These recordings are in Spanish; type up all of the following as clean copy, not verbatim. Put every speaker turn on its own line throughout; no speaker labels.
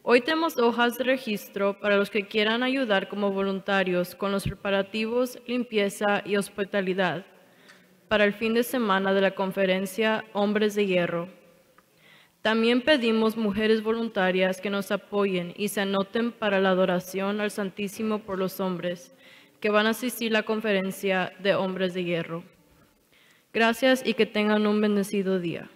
Hoy tenemos hojas de registro para los que quieran ayudar como voluntarios con los preparativos, limpieza y hospitalidad para el fin de semana de la conferencia Hombres de Hierro. También pedimos mujeres voluntarias que nos apoyen y se anoten para la adoración al Santísimo por los hombres que van a asistir a la conferencia de Hombres de Hierro. Gracias y que tengan un bendecido día.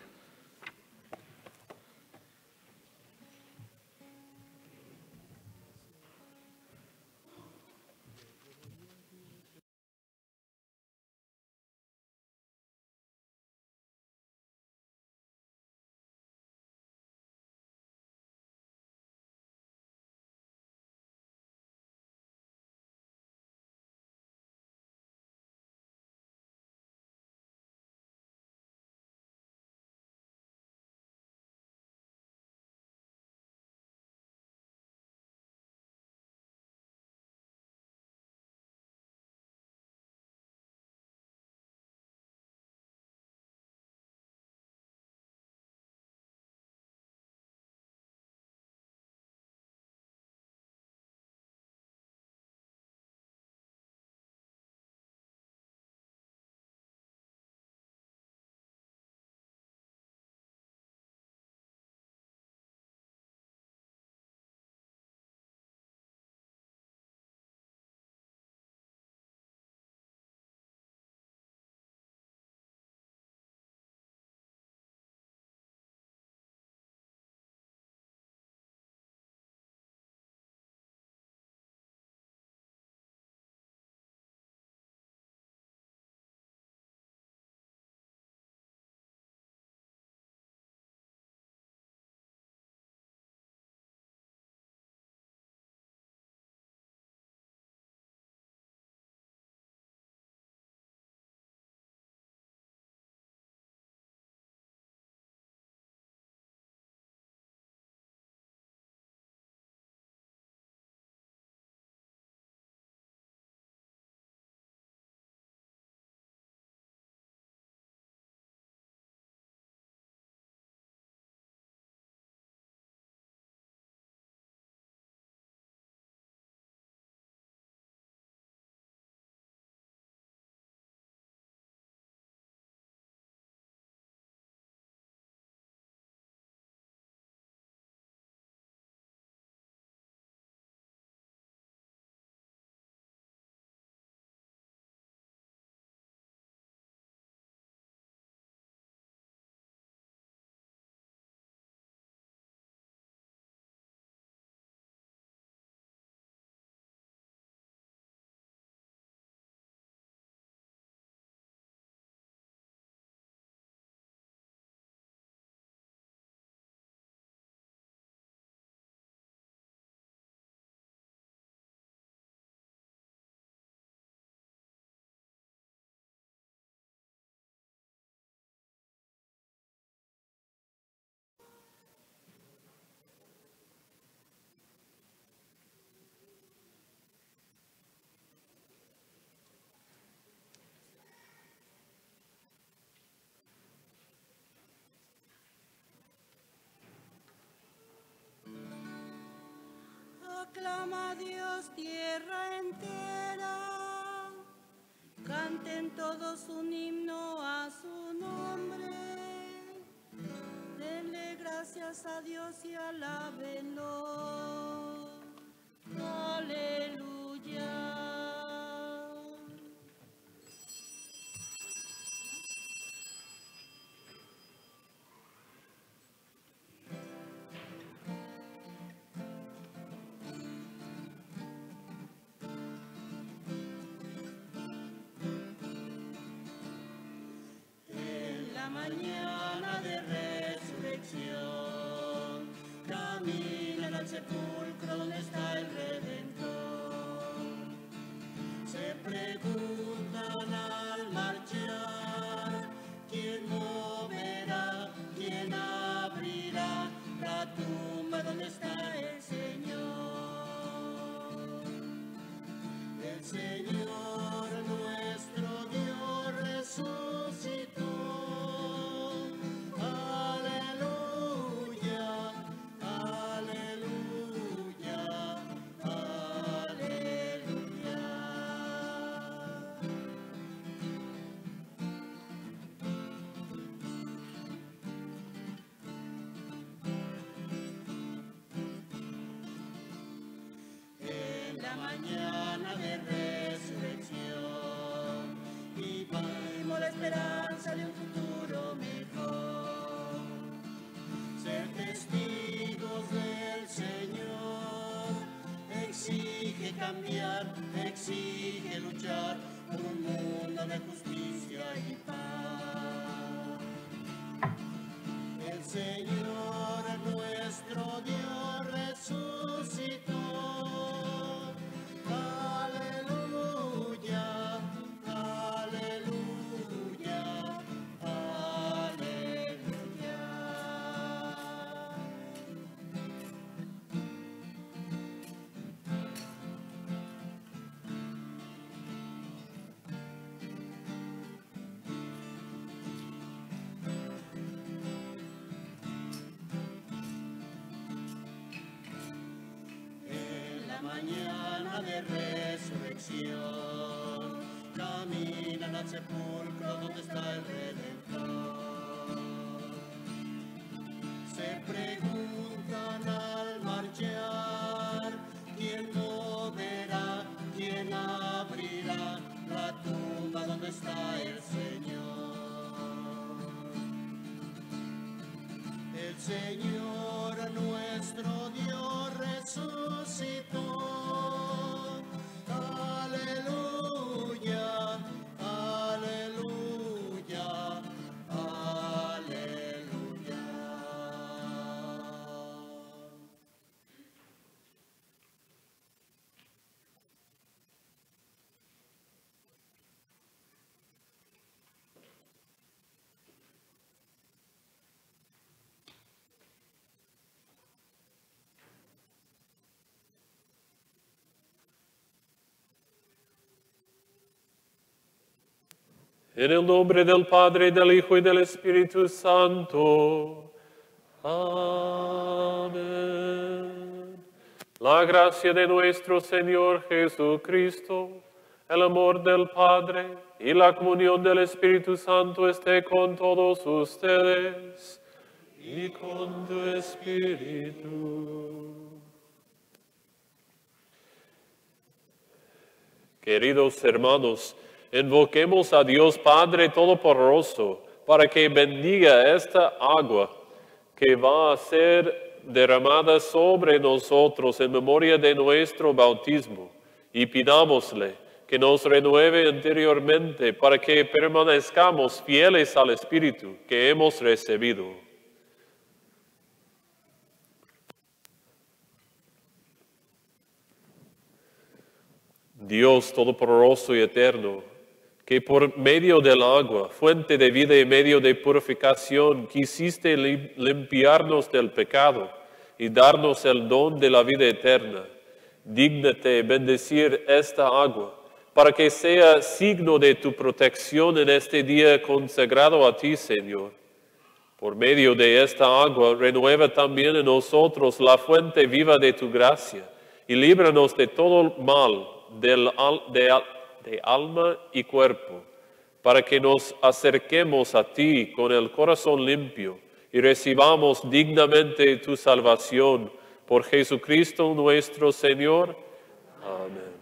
Aclama a Dios tierra entera, canten todos un himno a su nombre, denle gracias a Dios y alábenlo. Aleluya. Mañana de resurrección, caminan al sepulcro donde está el Redentor. Se preguntan al marchar, ¿quién moverá, quién abrirá la tumba donde está el Señor? El Señor nuestro Dios resucitó. Aleluya, aleluya. mañana de resurrección. Vivimos la esperanza de un futuro mejor. Ser testigos del Señor exige cambiar, exige luchar por un mundo de justicia y paz. El Señor nuestro Dios resucitó. Aleluya, aleluya, aleluya. Mañana de resurrección, caminan al sepulcro donde está el Redentor. Se preguntan al marchar, ¿quién moverá, quién abrirá la tumba donde está el Señor? El Señor nuestro Dios resucitó. Aleluya, aleluya, aleluya.
En el nombre del Padre, del Hijo y del Espíritu Santo. Amén. La gracia de nuestro Señor Jesucristo, el amor del Padre y la comunión del Espíritu Santo esté con todos ustedes y con tu Espíritu. Queridos hermanos, invoquemos a Dios Padre Todopoderoso para que bendiga esta agua que va a ser derramada sobre nosotros en memoria de nuestro bautismo, y pidámosle que nos renueve interiormente para que permanezcamos fieles al Espíritu que hemos recibido. Dios Todopoderoso y Eterno, que por medio del agua, fuente de vida y medio de purificación, quisiste limpiarnos del pecado y darnos el don de la vida eterna, dígnate bendecir esta agua, para que sea signo de tu protección en este día consagrado a ti, Señor. Por medio de esta agua, renueva también en nosotros la fuente viva de tu gracia, y líbranos de todo mal, de alma y cuerpo, para que nos acerquemos a ti con el corazón limpio y recibamos dignamente tu salvación por Jesucristo nuestro Señor. Amén.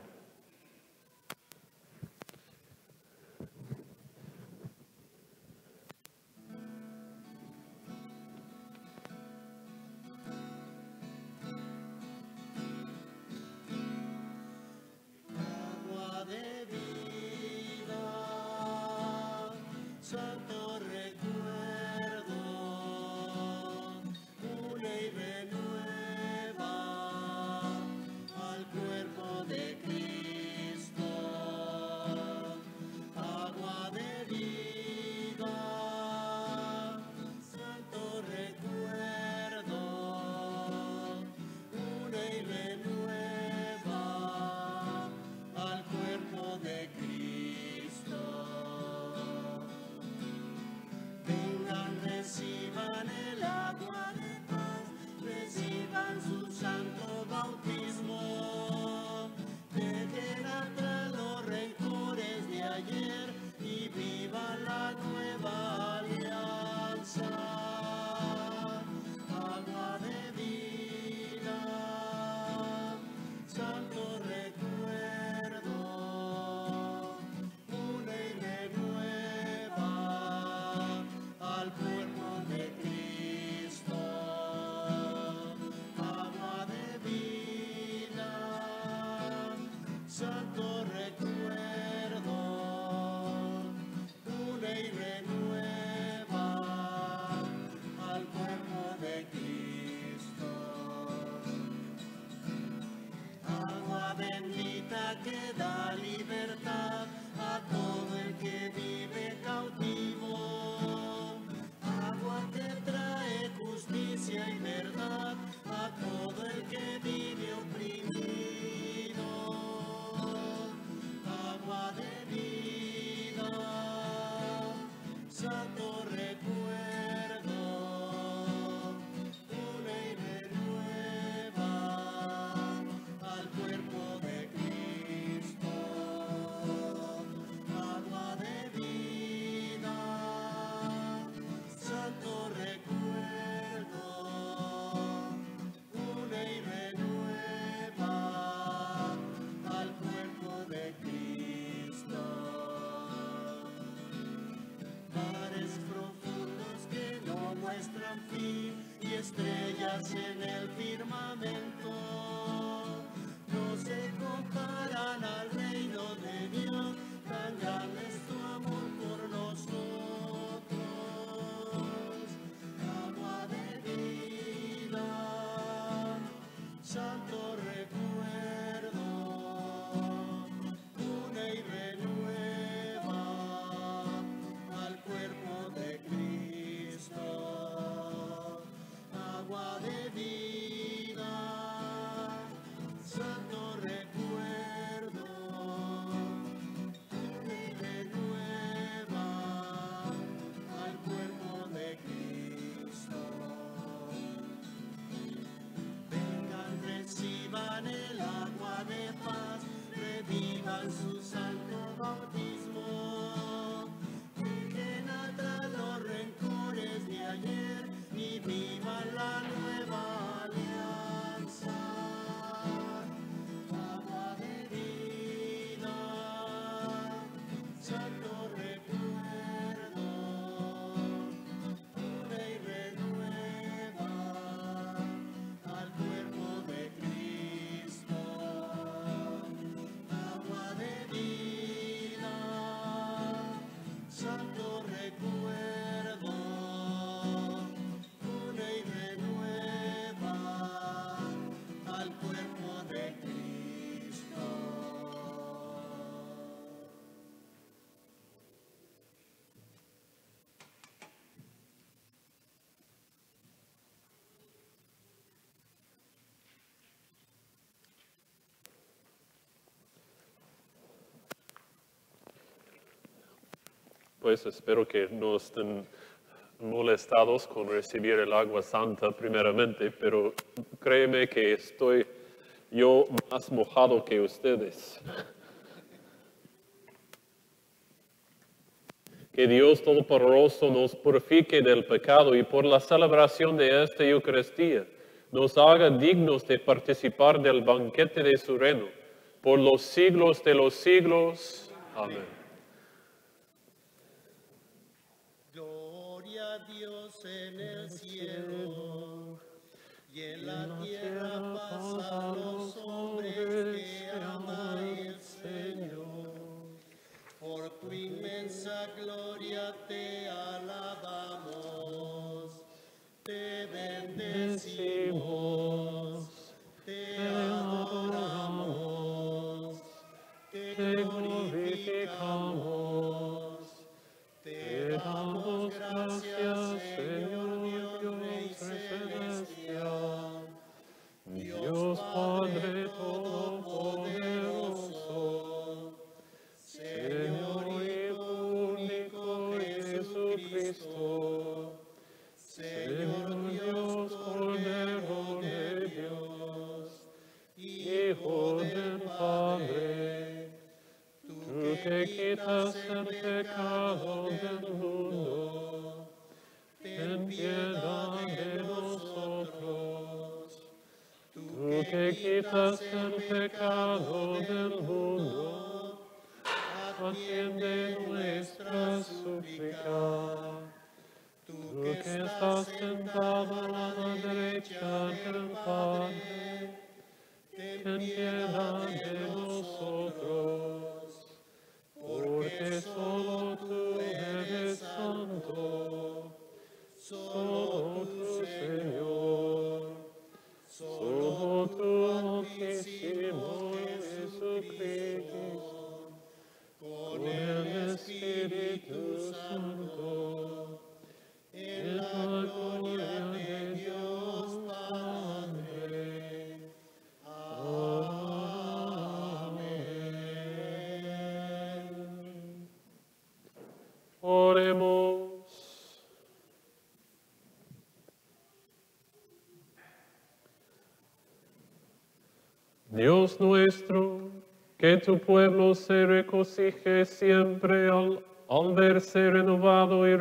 Santo recuerdo, une y renueva al cuerpo de Cristo. Agua de vida, santo recuerdo, une y renueva al cuerpo de Cristo. santo recuerdo, une y renueva al cuerpo de Cristo. Agua bendita que da libertad a todo el que vive cautivo. Agua que trae justicia y verdad a todo el que vive oprimido. Agua de vida, santo recuerdo, une y renueva al cuerpo de Cristo. Agua de vida, santo recuerdo, une y renueva al cuerpo de Cristo. Mares profundos que no muestran fin y estrellas en el firmamento no se comparan al reino de Dios, tan grande es tu amor por nosotros. Agua de vida, santo recuerdo, une y renueva al cuerpo de Cristo. Agua de vida, santo recuerdo, une y renueva al cuerpo de Cristo. Vengan, reciban el agua de paz, revivan su santo bautismo. Dejen atrás los rencores de ayer y vivan la nueva alianza. Agua de vida, santo recuerdo, une y renueva al cuerpo de Cristo. Agua de vida, santo recuerdo, une y renueva al cuerpo de Cristo.
Pues espero que no estén molestados con recibir el agua santa primeramente, pero créeme que estoy yo más mojado que ustedes. Que Dios Todopoderoso nos purifique del pecado y por la celebración de esta Eucaristía nos haga dignos de participar del banquete de su reino por los siglos de los siglos. Amén.
Gloria a Dios en el cielo y en la tierra paz a los hombres que ama el Señor. Por tu inmensa gloria te alabamos, te bendecimos, te adoramos, te glorificamos. Te damos gracias, Señor Dios Rey celestial, Dios Padre Todopoderoso, Señor Hijo único Jesucristo, Señor Dios Cordero de Dios, Hijo del Padre, tú que quitas el pecado del mundo, ten piedad de nosotros. Tú que quitas el pecado del mundo, atiende nuestra súplica. Tú que estás sentado a la derecha del Padre, ten piedad de nosotros.
por tu Altísimo Jesucristo, con el Espíritu Santo, en la gloria de Dios Padre. Amén. Oremos. Dios nuestro, que tu pueblo se regocije siempre al verse renovado y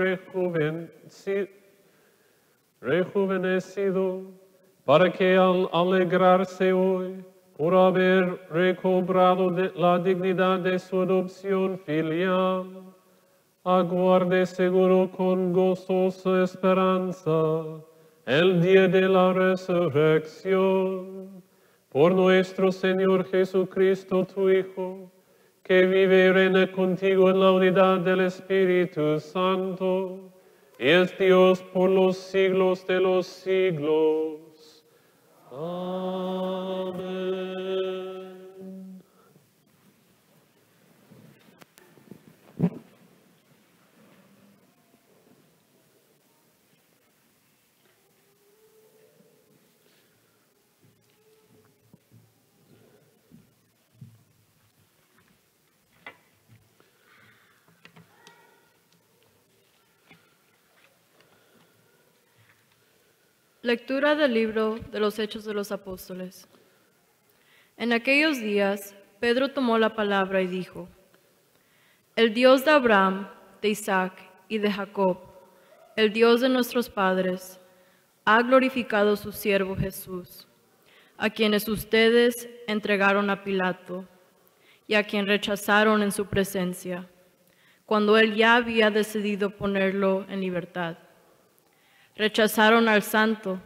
rejuvenecido, para que al alegrarse hoy por haber recobrado la dignidad de su adopción filial, aguarde seguro con gozosa esperanza el día de la resurrección. Por nuestro Señor Jesucristo, tu Hijo, que vive y reina contigo en la unidad del Espíritu Santo, y es Dios por los siglos de los siglos. Amén.
Lectura del libro de los Hechos de los Apóstoles. En aquellos días, Pedro tomó la palabra y dijo: El Dios de Abraham, de Isaac y de Jacob, el Dios de nuestros padres, ha glorificado a su siervo Jesús, a quienes ustedes entregaron a Pilato y a quien rechazaron en su presencia, cuando él ya había decidido ponerlo en libertad. Rechazaron al santo,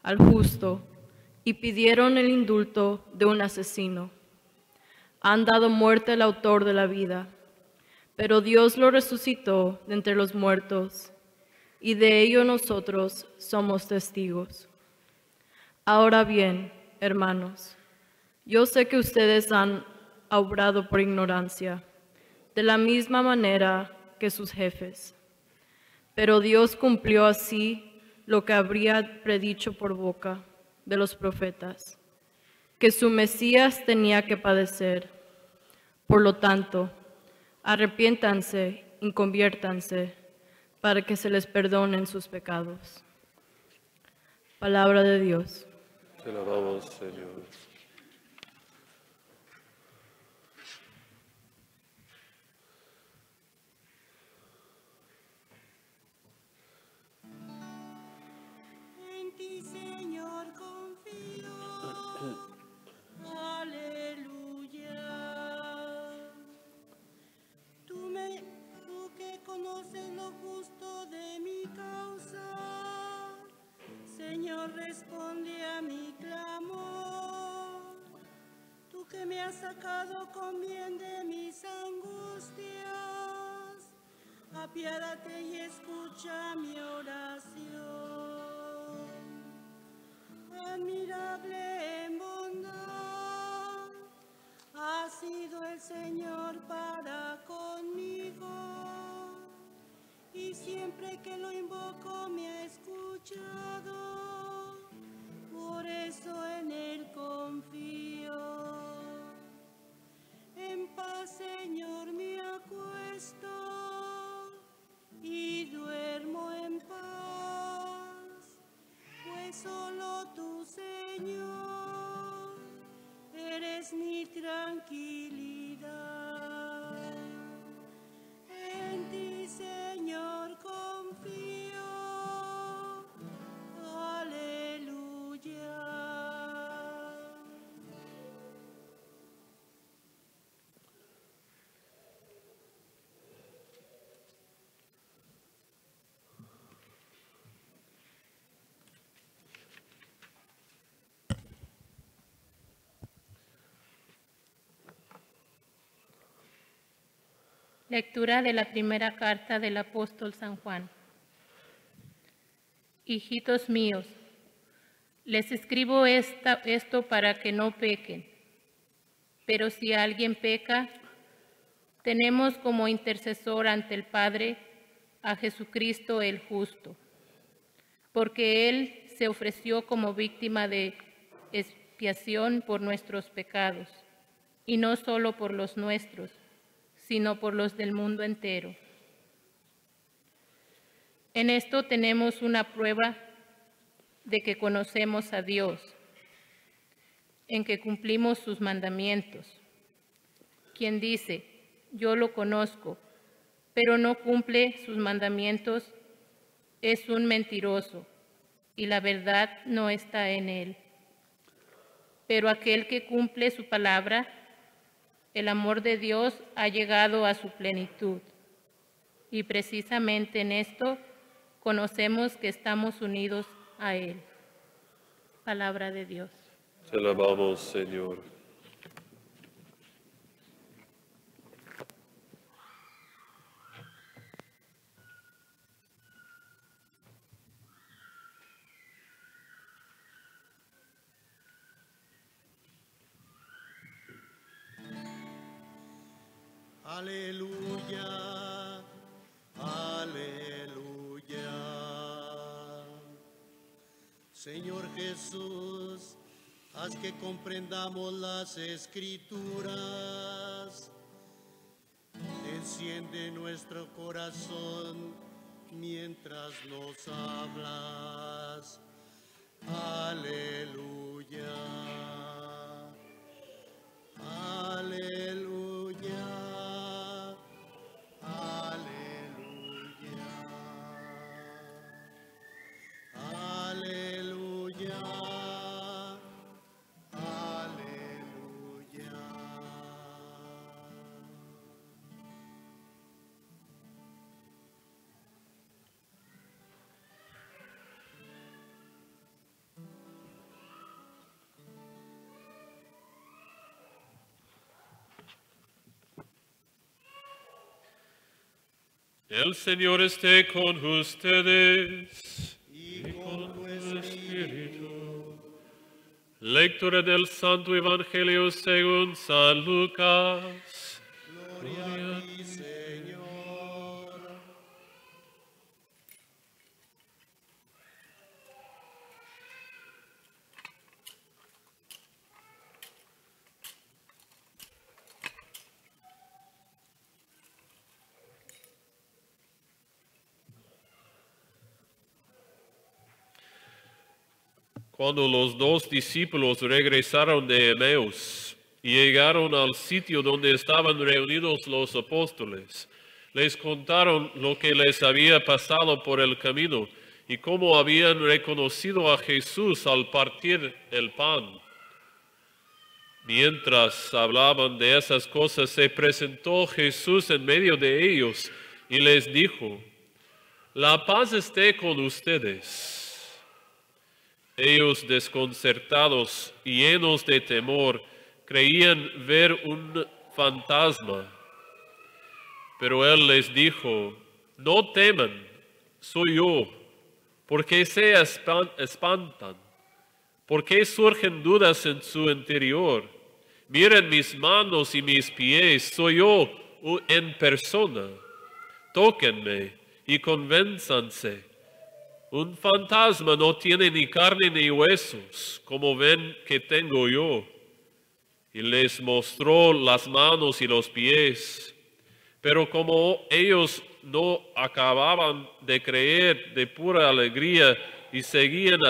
al justo, y pidieron el indulto de un asesino. Han dado muerte al autor de la vida, pero Dios lo resucitó de entre los muertos, y de ello nosotros somos testigos. Ahora bien, hermanos, yo sé que ustedes han obrado por ignorancia, de la misma manera que sus jefes. Pero Dios cumplió así lo que habría predicho por boca de los profetas, que su Mesías tenía que padecer. Por lo tanto, arrepiéntanse y conviértanse para que se les perdonen sus pecados. Palabra de Dios.
Te alabamos, Señor.
En ti, Señor, confío. Aleluya. Tú que conoces lo justo de mi causa, Señor, responde a mi clamor. Tú que me has sacado con bien de mis angustias, apiádate y escucha mi oración. Admirable en bondad ha sido el Señor para conmigo, y siempre que lo invoco me ha escuchado, por eso en Él confío. En paz, Señor, me acuesto y duermo en paz, pues solo tú, Señor, eres mi tranquilidad. En ti, Señor, confío. Aleluya.
Lectura de la primera carta del apóstol San Juan. Hijitos míos, Les escribo esto para que no pequen. Pero si alguien peca, tenemos como intercesor ante el Padre a Jesucristo el justo, porque Él se ofreció como víctima de expiación por nuestros pecados, y no solo por los nuestros, sino por los del mundo entero. En esto tenemos una prueba de que conocemos a Dios, en que cumplimos sus mandamientos. Quien dice, yo lo conozco, pero no cumple sus mandamientos, es un mentiroso, y la verdad no está en él. Pero aquel que cumple su palabra, el amor de Dios ha llegado a su plenitud. Y precisamente en esto conocemos que estamos unidos a Él. Palabra de Dios.
Te alabamos, Señor.
Aleluya, aleluya. Señor Jesús, haz que comprendamos las Escrituras. Enciende nuestro corazón mientras nos hablas. Aleluya, aleluya.
El Señor esté con ustedes.
Y con tu espíritu.
Lectura del Santo Evangelio según San Lucas.
Gloria a ti, Señor.
Cuando los dos discípulos regresaron de Emaús y llegaron al sitio donde estaban reunidos los apóstoles, les contaron lo que les había pasado por el camino y cómo habían reconocido a Jesús al partir el pan. Mientras hablaban de esas cosas, se presentó Jesús en medio de ellos y les dijo, «La paz esté con ustedes». Ellos, desconcertados y llenos de temor, creían ver un fantasma. Pero él les dijo, «No teman, soy yo. ¿Por qué se espantan? ¿Por qué surgen dudas en su interior? Miren mis manos y mis pies, soy yo en persona. Tóquenme y convénzanse. Un fantasma no tiene ni carne ni huesos, como ven que tengo yo». Y les mostró las manos y los pies. Pero como ellos no acababan de creer de pura alegría y seguían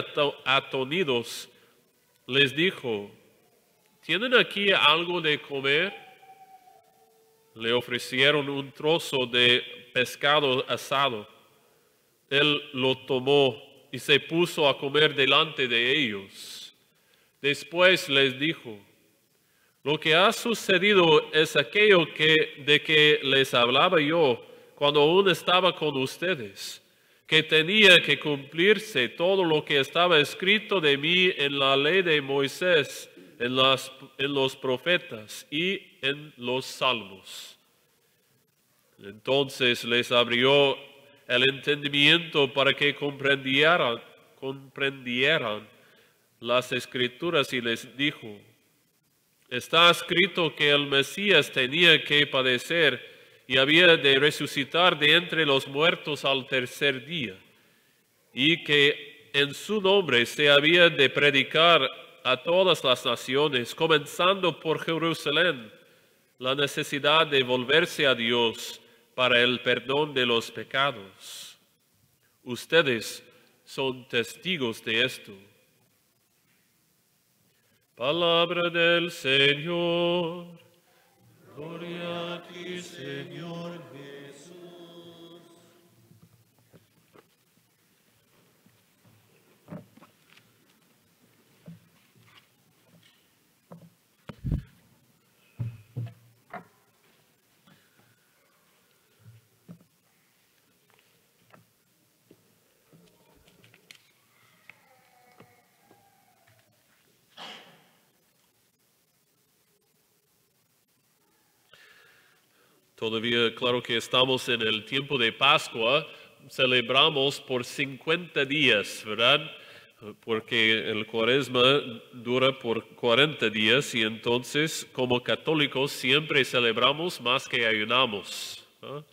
atónitos, les dijo, ¿tienen aquí algo de comer? Le ofrecieron un trozo de pescado asado. Él lo tomó y se puso a comer delante de ellos. Después les dijo, lo que ha sucedido es aquello de que les hablaba yo cuando aún estaba con ustedes, que tenía que cumplirse todo lo que estaba escrito de mí en la ley de Moisés, en los profetas y en los salmos. Entonces les abrió el entendimiento para que comprendieran las Escrituras y les dijo: está escrito que el Mesías tenía que padecer y había de resucitar de entre los muertos al tercer día, y que en su nombre se había de predicar a todas las naciones, comenzando por Jerusalén, la necesidad de volverse a Dios para el perdón de los pecados. Ustedes son testigos de esto. Palabra del Señor. Gloria a ti, Señor Jesús. Todavía, claro que estamos en el tiempo de Pascua, celebramos por 50 días, ¿verdad? Porque el Cuaresma dura por 40 días y entonces como católicos siempre celebramos más que ayunamos, ¿no?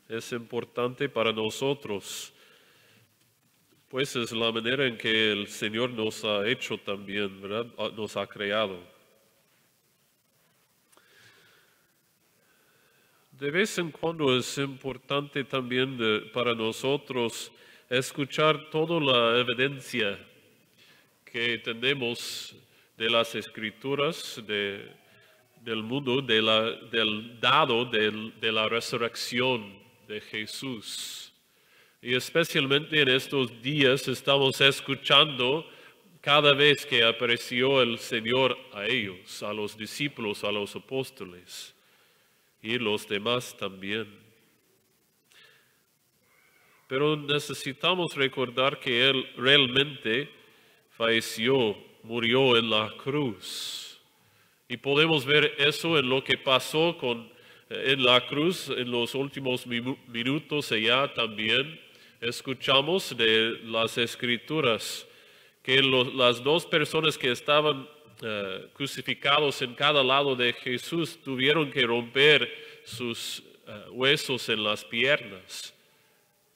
Es importante para nosotros, pues es la manera en que el Señor nos ha hecho también, ¿verdad? Nos ha creado. De vez en cuando es importante también para nosotros escuchar toda la evidencia que tenemos de las Escrituras, del mundo, del dado de la resurrección de Jesús. Y especialmente en estos días estamos escuchando cada vez que apareció el Señor a ellos, a los discípulos, a los apóstoles. Y los demás también. Pero necesitamos recordar que Él realmente falleció, murió en la cruz. Y podemos ver eso en lo que pasó en la cruz en los últimos minutos allá también. Escuchamos de las Escrituras que las dos personas que estaban crucificados en cada lado de Jesús tuvieron que romper sus huesos en las piernas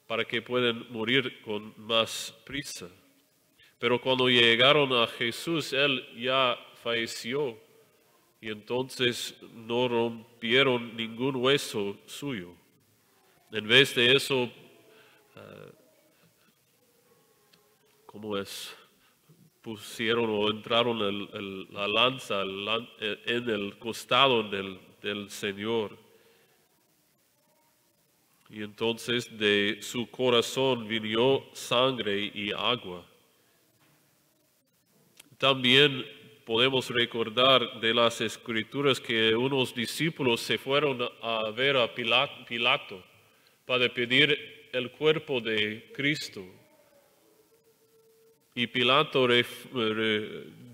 para que puedan morir con más prisa. Pero cuando llegaron a Jesús, Él ya falleció y entonces no rompieron ningún hueso suyo. En vez de eso, ¿cómo es? Pusieron o entraron la lanza en el costado del Señor. Y entonces de su corazón vino sangre y agua. También podemos recordar de las Escrituras que unos discípulos se fueron a ver a Pilato para pedir el cuerpo de Cristo. Y Pilato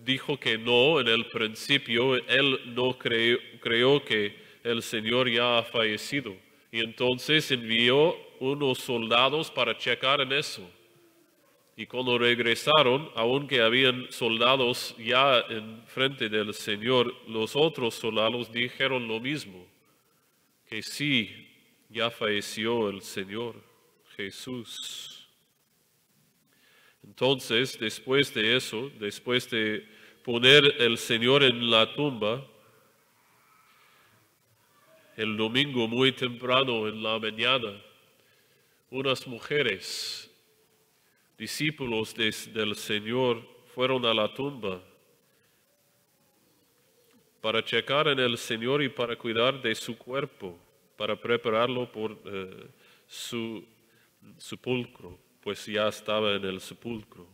dijo que no en el principio, él no creyó que el Señor ya ha fallecido. Y entonces envió unos soldados para checar en eso. Y cuando regresaron, aunque habían soldados ya en frente del Señor, los otros soldados dijeron lo mismo, que sí, ya falleció el Señor Jesús. Entonces, después de eso, después de poner el Señor en la tumba, el domingo muy temprano en la mañana, unas mujeres, discípulos del Señor, fueron a la tumba para checar en el Señor y para cuidar de su cuerpo, para prepararlo por su sepulcro, pues ya estaba en el sepulcro.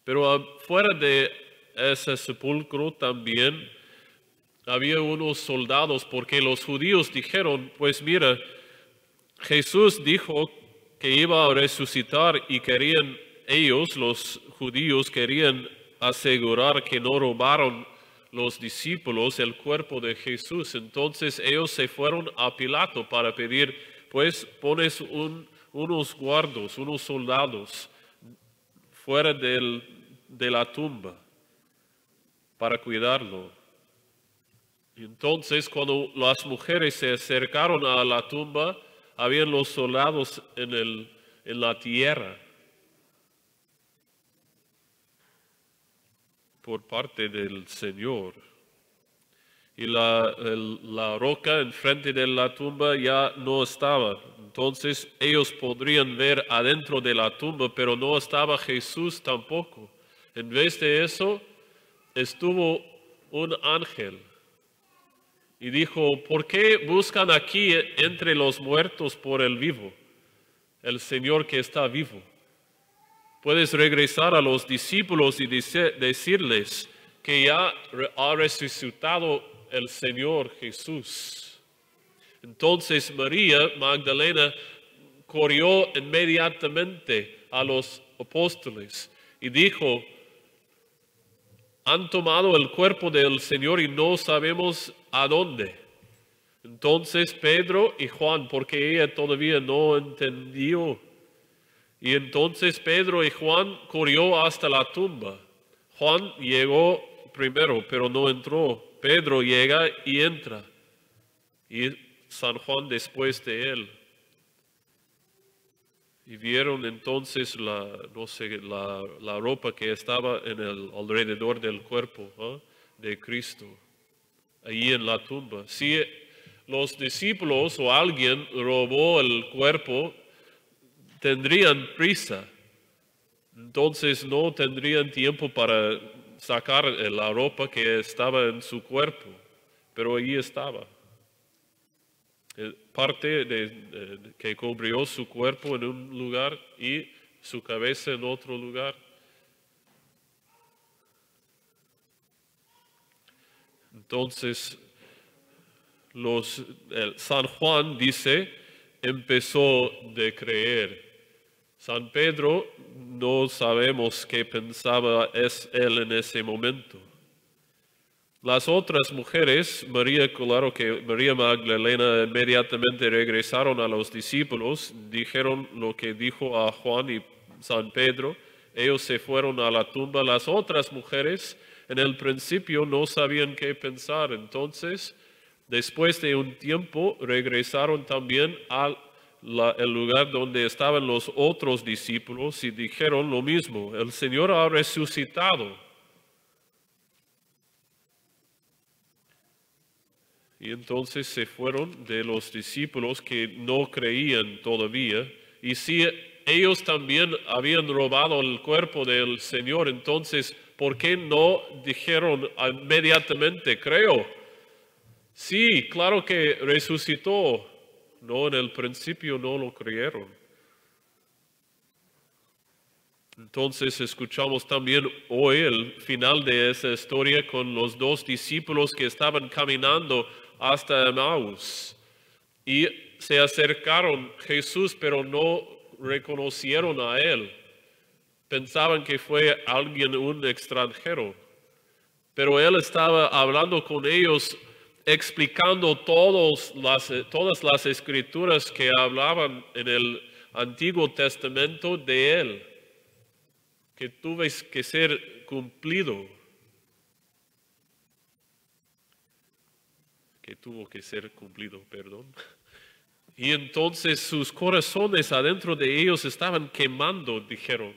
Pero afuera de ese sepulcro también había unos soldados, porque los judíos dijeron, pues mira, Jesús dijo que iba a resucitar y ellos, los judíos, querían asegurar que no robaron los discípulos el cuerpo de Jesús. Entonces ellos se fueron a Pilato para pedir, pues pones unos guardos, unos soldados fuera de la tumba para cuidarlo. Y entonces, cuando las mujeres se acercaron a la tumba, habían los soldados en la tierra por parte del Señor. Y la roca enfrente de la tumba ya no estaba. Entonces ellos podrían ver adentro de la tumba, pero no estaba Jesús tampoco. En vez de eso, estuvo un ángel y dijo: ¿por qué buscan aquí entre los muertos por el vivo, el Señor que está vivo? Puedes regresar a los discípulos y decirles que ya ha resucitado el Señor Jesús. Entonces María Magdalena corrió inmediatamente a los apóstoles y dijo: han tomado el cuerpo del Señor y no sabemos a dónde. Entonces Pedro y Juan, porque ella todavía no entendió, y entonces Pedro y Juan corrió hasta la tumba. Juan llegó primero, pero no entró. Pedro llega y entra, y San Juan después de él. Y vieron entonces la ropa que estaba alrededor del cuerpo de Cristo, allí en la tumba. Si los discípulos o alguien robó el cuerpo, tendrían prisa. Entonces no tendrían tiempo para sacar la ropa que estaba en su cuerpo, pero allí estaba. Parte que cubrió su cuerpo en un lugar y su cabeza en otro lugar. Entonces, San Juan dice, empezó de creer. San Pedro, no sabemos qué pensaba él en ese momento. Las otras mujeres, María Magdalena, inmediatamente regresaron a los discípulos, dijeron lo que dijo a Juan y San Pedro. Ellos se fueron a la tumba. Las otras mujeres en el principio no sabían qué pensar. Entonces, después de un tiempo, regresaron también al lugar donde estaban los otros discípulos y dijeron lo mismo: el Señor ha resucitado. Y entonces se fueron de los discípulos que no creían todavía. Y si ellos también habían robado el cuerpo del Señor, entonces, ¿por qué no dijeron inmediatamente: creo? Sí, claro que resucitó. No, en el principio no lo creyeron. Entonces escuchamos también hoy el final de esa historia con los dos discípulos que estaban caminando hasta Emaús y se acercaron a Jesús, pero no reconocieron a él. Pensaban que fue un extranjero, pero él estaba hablando con ellos, explicando todas las escrituras que hablaban en el Antiguo Testamento de él, que tuvo que ser cumplido. Y entonces sus corazones adentro de ellos estaban quemando, dijeron,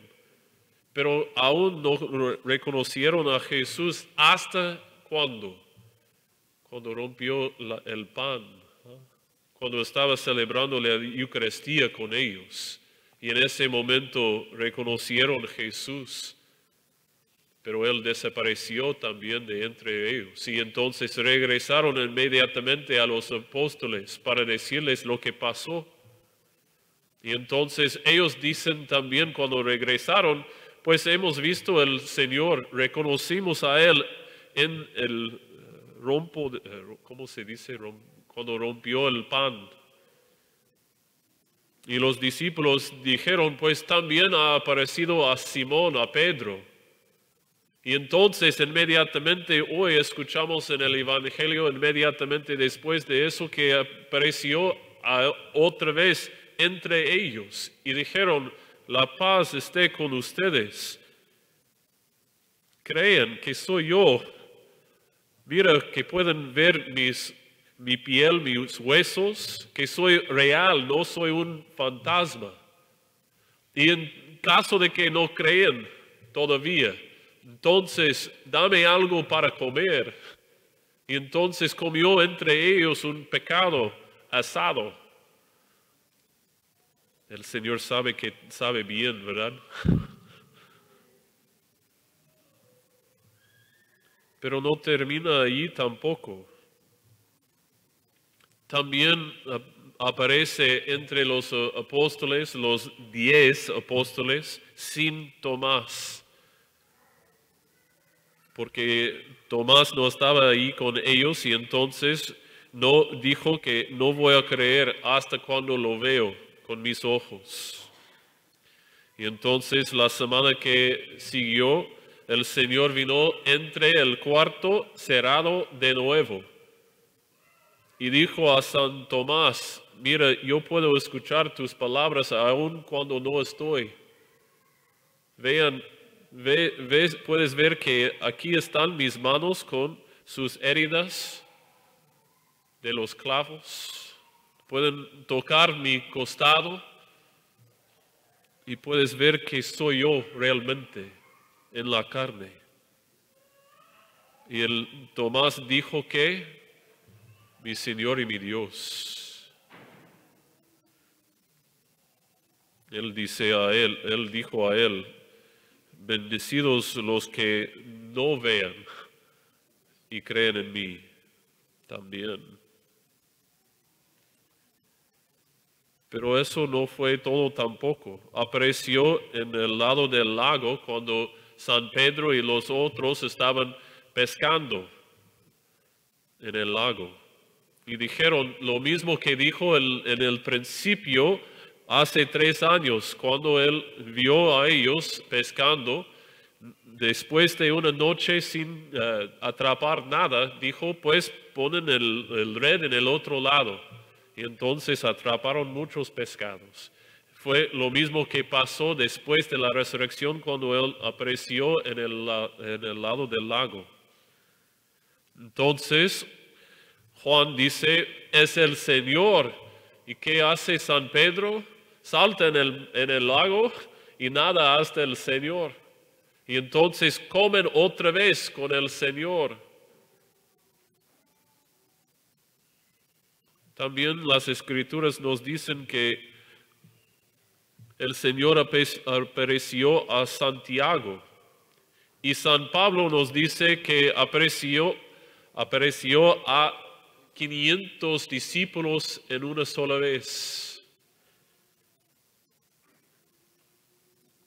pero aún no reconocieron a Jesús. ¿Hasta cuándo? Cuando rompió el pan, cuando estaba celebrando la Eucaristía con ellos. Y en ese momento reconocieron a Jesús, pero Él desapareció también de entre ellos. Y entonces regresaron inmediatamente a los apóstoles para decirles lo que pasó. Y entonces ellos dicen también cuando regresaron: pues hemos visto al Señor, reconocimos a Él en el cuando rompió el pan. Y los discípulos dijeron: pues también ha aparecido a Simón, a Pedro. Y entonces inmediatamente hoy escuchamos en el Evangelio, inmediatamente después de eso, que apareció otra vez entre ellos. Y dijeron: la paz esté con ustedes. Crean que soy yo. Mira que pueden ver mi piel, mis huesos, que soy real, no soy un fantasma. Y en caso de que no crean todavía, entonces dame algo para comer. Y entonces comió entre ellos un pecado asado. El Señor sabe que sabe bien, ¿verdad? Pero no termina ahí tampoco. También aparece entre los apóstoles, los 10 apóstoles, sin Tomás. Porque Tomás no estaba ahí con ellos y entonces no dijo que no voy a creer hasta cuando lo veo con mis ojos. Y entonces la semana que siguió, el Señor vino entre el cuarto cerrado de nuevo y dijo a San Tomás, mira, yo puedo escuchar tus palabras aun cuando no estoy. Puedes ver que aquí están mis manos con sus heridas de los clavos. Pueden tocar mi costado y puedes ver que soy yo realmente en la carne. Y el Tomás dijo que mi Señor y mi Dios. Él dijo a él, bendecidos los que no vean y creen en mí también. Pero eso no fue todo tampoco. Apareció en el lado del lago cuando San Pedro y los otros estaban pescando en el lago. Y dijeron lo mismo que dijo en el principio hace 3 años, cuando él vio a ellos pescando. Después de una noche sin atrapar nada, dijo, pues ponen el red en el otro lado. Y entonces atraparon muchos pescados. Fue lo mismo que pasó después de la resurrección cuando él apareció en el lado del lago. Entonces, Juan dice, es el Señor. ¿Y qué hace San Pedro? Salta en el lago y nada hasta el Señor. Y entonces comen otra vez con el Señor. También las Escrituras nos dicen que el Señor apareció a Santiago. Y San Pablo nos dice que apareció a 500 discípulos en una sola vez.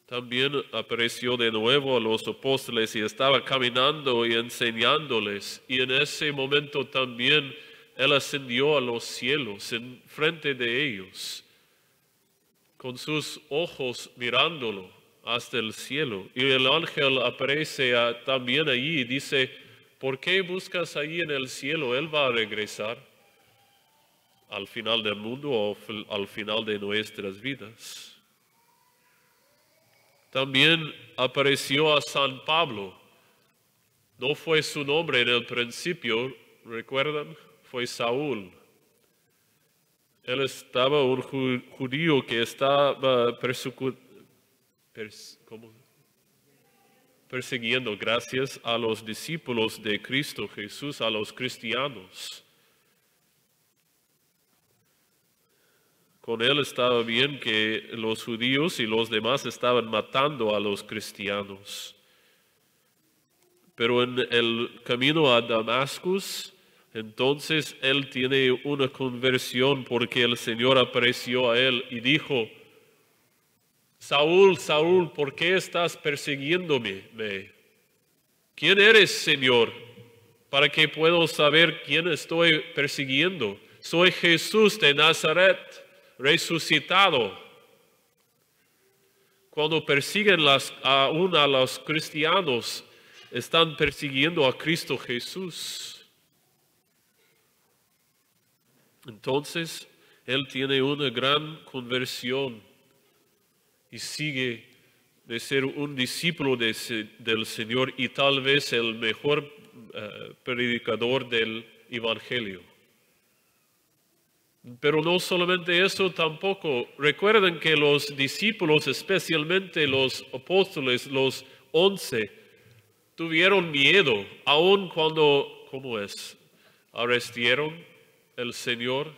También apareció de nuevo a los apóstoles y estaba caminando y enseñándoles. Y en ese momento también Él ascendió a los cielos en frente de ellos, con sus ojos mirándolo hasta el cielo. Y el ángel aparece también allí y dice, ¿por qué buscas allí en el cielo? Él va a regresar al final del mundo o al final de nuestras vidas. También apareció a San Pablo. No fue su nombre en el principio, ¿recuerdan? Fue Saúl. Él estaba un judío que estaba persiguiendo, gracias a los discípulos de Cristo Jesús, a los cristianos. Con él estaba bien que los judíos y los demás estaban matando a los cristianos. Pero en el camino a Damascus, entonces él tiene una conversión porque el Señor apareció a él y dijo, Saúl, Saúl, ¿por qué estás persiguiéndome? ¿Quién eres, Señor? Para que puedo saber quién estoy persiguiendo. Soy Jesús de Nazaret, resucitado. Cuando persiguen aún a los cristianos, están persiguiendo a Cristo Jesús. Entonces, él tiene una gran conversión. y sigue de ser un discípulo del Señor y tal vez el mejor predicador del Evangelio. Pero no solamente eso tampoco. Recuerden que los discípulos, especialmente los apóstoles, los 11, tuvieron miedo, aun cuando, ¿cómo es? Arrestaron al Señor.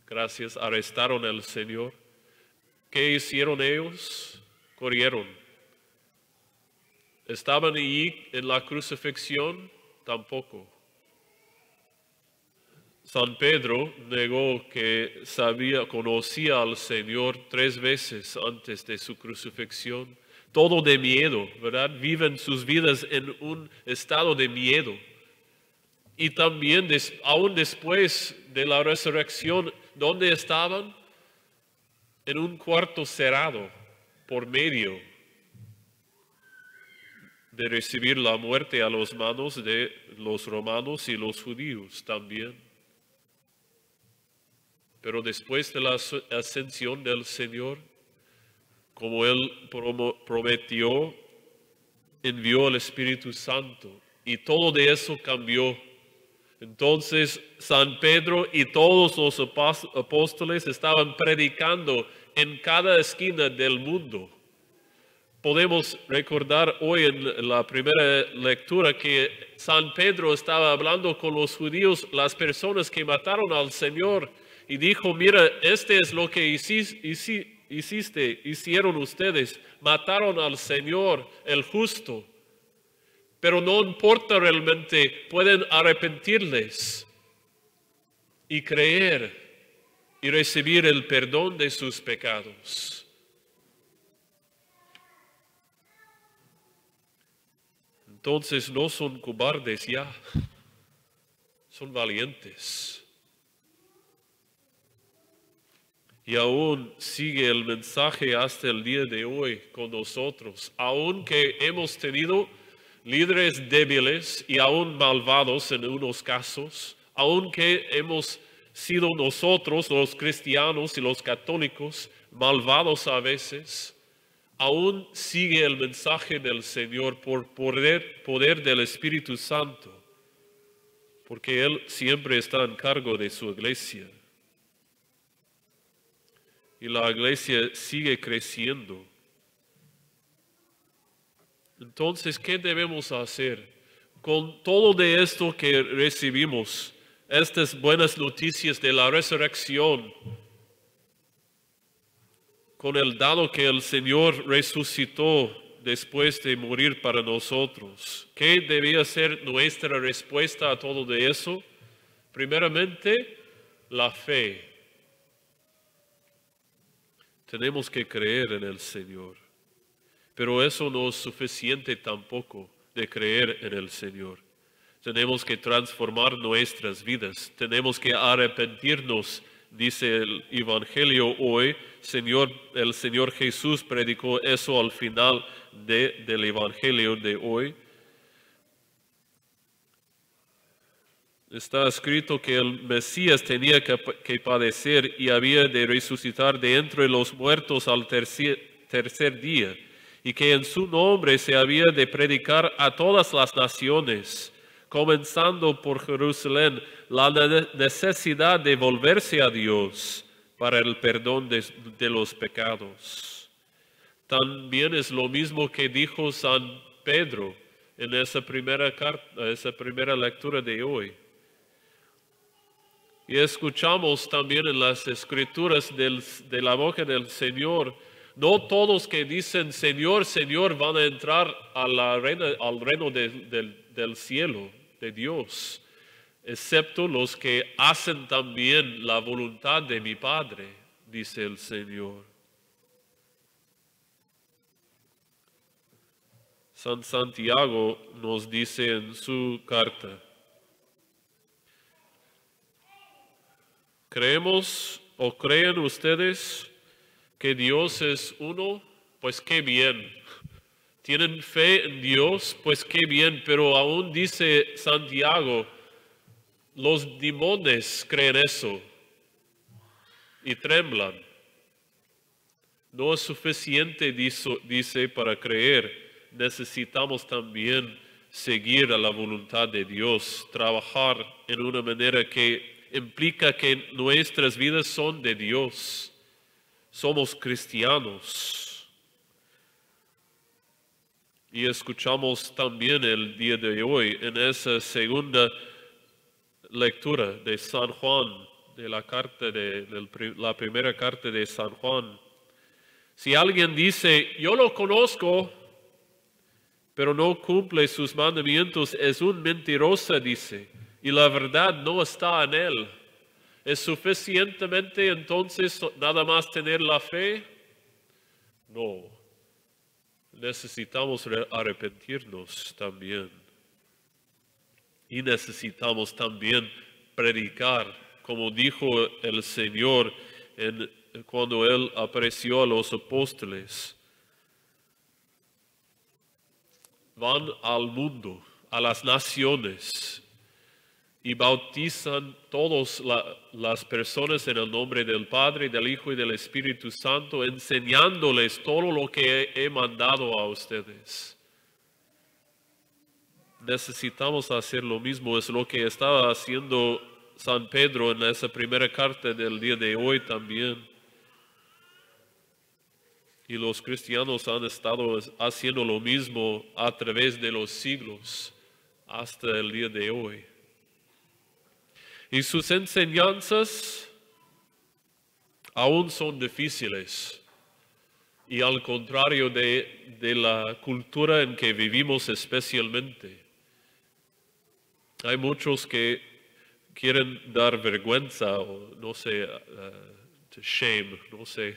Gracias, arrestaron al Señor. ¿Qué hicieron ellos? Corrieron. ¿Estaban allí en la crucifixión? Tampoco. San Pedro negó que conocía al Señor 3 veces antes de su crucifixión. Todo de miedo, ¿verdad? Viven sus vidas en un estado de miedo. Y también, aún después de la resurrección, ¿dónde estaban? En un cuarto cerrado por medio de recibir la muerte a las manos de los romanos y los judíos también. Pero después de la ascensión del Señor, como Él prometió, envió el Espíritu Santo y todo de eso cambió. Entonces San Pedro y todos los apóstoles estaban predicando en cada esquina del mundo. Podemos recordar hoy en la primera lectura que San Pedro estaba hablando con los judíos, las personas que mataron al Señor, y dijo, mira, este es lo que hicieron ustedes, mataron al Señor, el justo. Pero no importa realmente, pueden arrepentirles y creer y recibir el perdón de sus pecados. Entonces no son cobardes ya, son valientes. Y aún sigue el mensaje hasta el día de hoy con nosotros, aunque hemos tenido líderes débiles y aún malvados en unos casos, aunque hemos sido nosotros, los cristianos y los católicos, malvados a veces, aún sigue el mensaje del Señor por poder del Espíritu Santo, porque Él siempre está en cargo de su iglesia. Y la iglesia sigue creciendo. Entonces, ¿qué debemos hacer con todo de esto que recibimos? Estas buenas noticias de la resurrección, con el dado que el Señor resucitó después de morir para nosotros. ¿Qué debía ser nuestra respuesta a todo de eso? Primeramente, la fe. Tenemos que creer en el Señor. Pero eso no es suficiente tampoco de creer en el Señor. Tenemos que transformar nuestras vidas. Tenemos que arrepentirnos, dice el Evangelio hoy. El Señor Jesús predicó eso al final del Evangelio de hoy. Está escrito que el Mesías tenía que padecer y había de resucitar de entre los muertos al tercer día, y que en su nombre se había de predicar a todas las naciones, comenzando por Jerusalén, la necesidad de volverse a Dios para el perdón de los pecados. También es lo mismo que dijo San Pedro en esa primera lectura de hoy. Y escuchamos también en las escrituras de la boca del Señor, no todos que dicen Señor, Señor van a entrar al reino del cielo, de Dios, excepto los que hacen también la voluntad de mi Padre, dice el Señor. San Santiago nos dice en su carta, ¿creemos o creen ustedes que Dios es uno? Pues qué bien. ¿Tienen fe en Dios? Pues qué bien. Pero aún dice Santiago, los demonios creen eso y tremblan. No es suficiente, dice, para creer. Necesitamos también seguir a la voluntad de Dios, trabajar en una manera que implica que nuestras vidas son de Dios. Somos cristianos. Y escuchamos también el día de hoy en esa segunda lectura de San Juan, de la primera carta de San Juan. Si alguien dice, yo lo conozco, pero no cumple sus mandamientos, es un mentiroso, dice, y la verdad no está en él. ¿Es suficientemente entonces nada más tener la fe? No. Necesitamos arrepentirnos también. Y necesitamos también predicar, como dijo el Señor cuando Él apareció a los apóstoles. Van al mundo, a las naciones, y bautizan todas las personas en el nombre del Padre, del Hijo y del Espíritu Santo, enseñándoles todo lo que he mandado a ustedes. Necesitamos hacer lo mismo, es lo que estaba haciendo San Pedro en esa primera carta del día de hoy también. Y los cristianos han estado haciendo lo mismo a través de los siglos hasta el día de hoy. Y sus enseñanzas aún son difíciles. Y al contrario de la cultura en que vivimos especialmente. Hay muchos que quieren dar vergüenza o no sé, shame, no sé,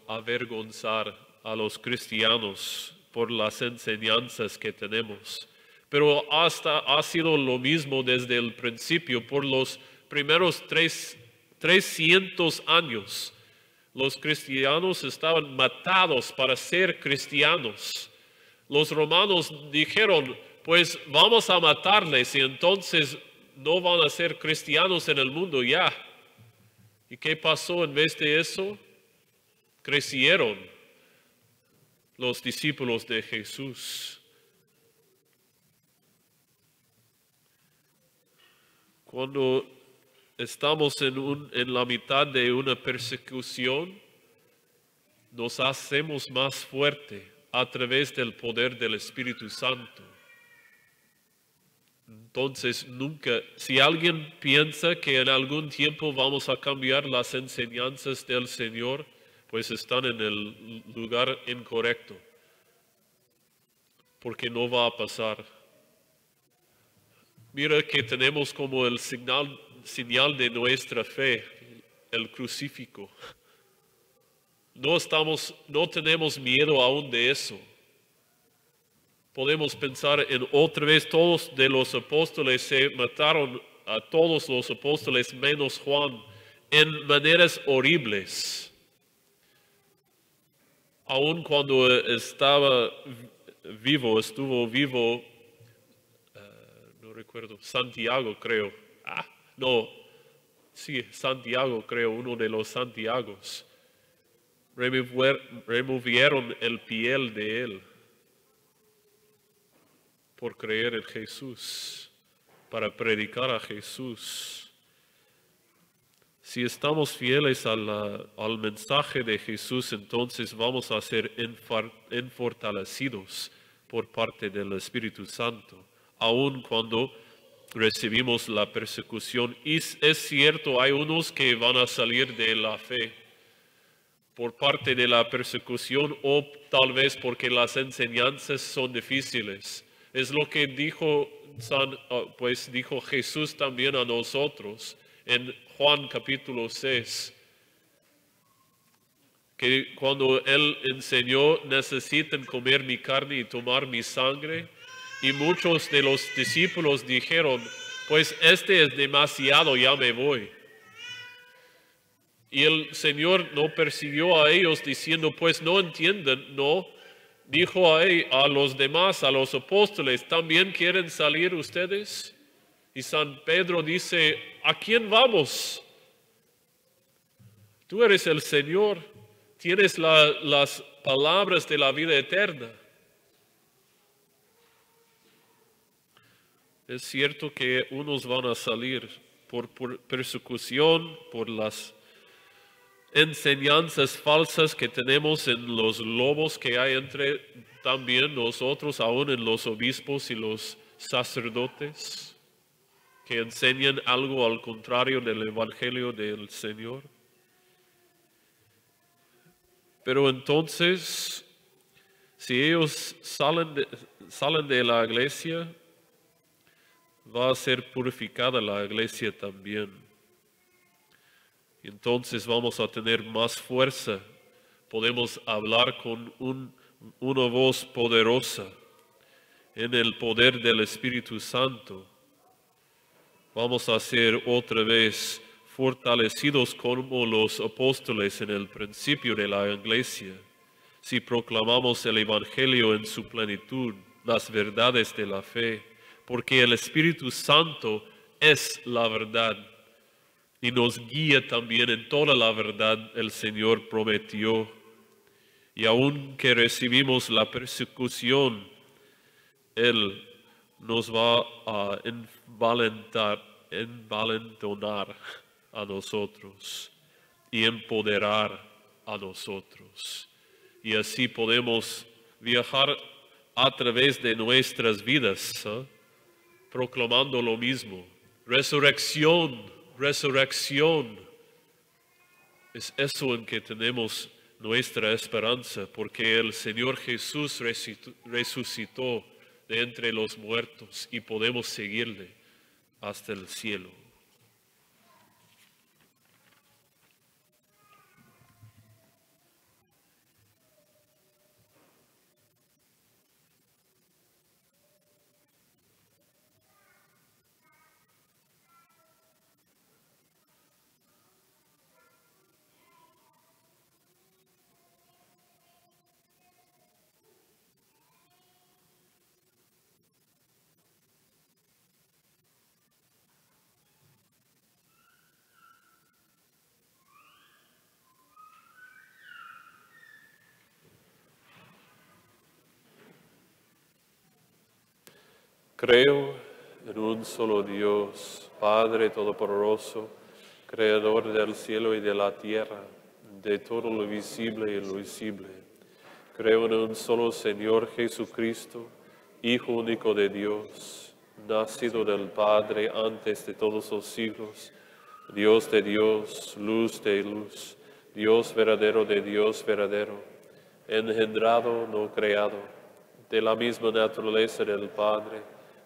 avergonzar a los cristianos por las enseñanzas que tenemos. Pero ha sido lo mismo desde el principio, por los primeros 300 años. Los cristianos estaban matados para ser cristianos. Los romanos dijeron, pues vamos a matarles y entonces no van a ser cristianos en el mundo ya. ¿Y qué pasó en vez de eso? Crecieron los discípulos de Jesús. Cuando estamos en la mitad de una persecución, nos hacemos más fuerte a través del poder del Espíritu Santo. Entonces, si alguien piensa que en algún tiempo vamos a cambiar las enseñanzas del Señor, pues están en el lugar incorrecto, porque no va a pasar. Mira que tenemos como el señal de nuestra fe, el crucifijo. No tenemos miedo aún de eso. Podemos pensar en otra vez, todos de los apóstoles se mataron, a todos los apóstoles menos Juan, en maneras horribles. Aún cuando estuvo vivo, no recuerdo, Santiago creo. Santiago creo, uno de los Santiagos. Removieron el piel de él por creer en Jesús, para predicar a Jesús. Si estamos fieles al mensaje de Jesús, entonces vamos a ser fortalecidos por parte del Espíritu Santo, aun cuando recibimos la persecución. Y es cierto, hay unos que van a salir de la fe por parte de la persecución o tal vez porque las enseñanzas son difíciles. Es lo que dijo Jesús también a nosotros en Juan capítulo 6, que cuando Él enseñó, necesitan comer mi carne y tomar mi sangre, y muchos de los discípulos dijeron, pues este es demasiado, ya me voy. Y el Señor no persiguió a ellos diciendo, pues no entienden, no. Dijo a los demás, a los apóstoles, ¿también quieren salir ustedes? Y San Pedro dice, ¿a quién vamos? Tú eres el Señor, tienes las palabras de la vida eterna. Es cierto que unos van a salir por persecución, por las enseñanzas falsas que tenemos en los lobos que hay entre también nosotros, aún en los obispos y los sacerdotes, que enseñan algo al contrario del Evangelio del Señor. Pero entonces, si ellos salen de la iglesia, va a ser purificada la iglesia también. Entonces vamos a tener más fuerza. Podemos hablar con una voz poderosa en el poder del Espíritu Santo. Vamos a ser otra vez fortalecidos como los apóstoles en el principio de la iglesia, si proclamamos el Evangelio en su plenitud, las verdades de la fe, porque el Espíritu Santo es la verdad y nos guía también en toda la verdad, el Señor prometió. Y aunque recibimos la persecución, Él nos va a envalentonar a nosotros y empoderar a nosotros. Y así podemos viajar a través de nuestras vidas, proclamando lo mismo. Resurrección, resurrección. Es eso en que tenemos nuestra esperanza, porque el Señor Jesús resucitó de entre los muertos y podemos seguirle hasta el cielo. Creo en un solo Dios, Padre Todopoderoso, Creador del cielo y de la tierra, de todo lo visible y lo invisible. Creo en un solo Señor Jesucristo, Hijo único de Dios, nacido del Padre antes de todos los siglos, Dios de Dios, luz de luz, Dios verdadero de Dios verdadero, engendrado, no creado, de la misma naturaleza del Padre,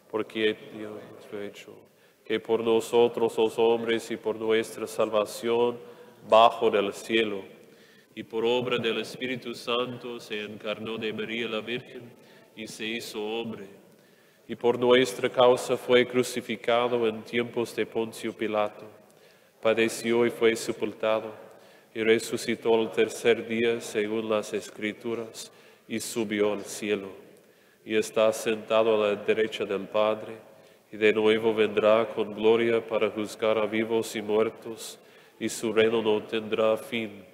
porque Dios lo ha hecho, que por nosotros los hombres y por nuestra salvación bajo del cielo, y por obra del Espíritu Santo se encarnó de María la Virgen y se hizo hombre, y por nuestra causa fue crucificado en tiempos de Poncio Pilato, padeció y fue sepultado, y resucitó al tercer día según las Escrituras, y subió al cielo. Y está sentado a la derecha del Padre, y de nuevo vendrá con gloria para juzgar a vivos y muertos, y su reino no tendrá fin.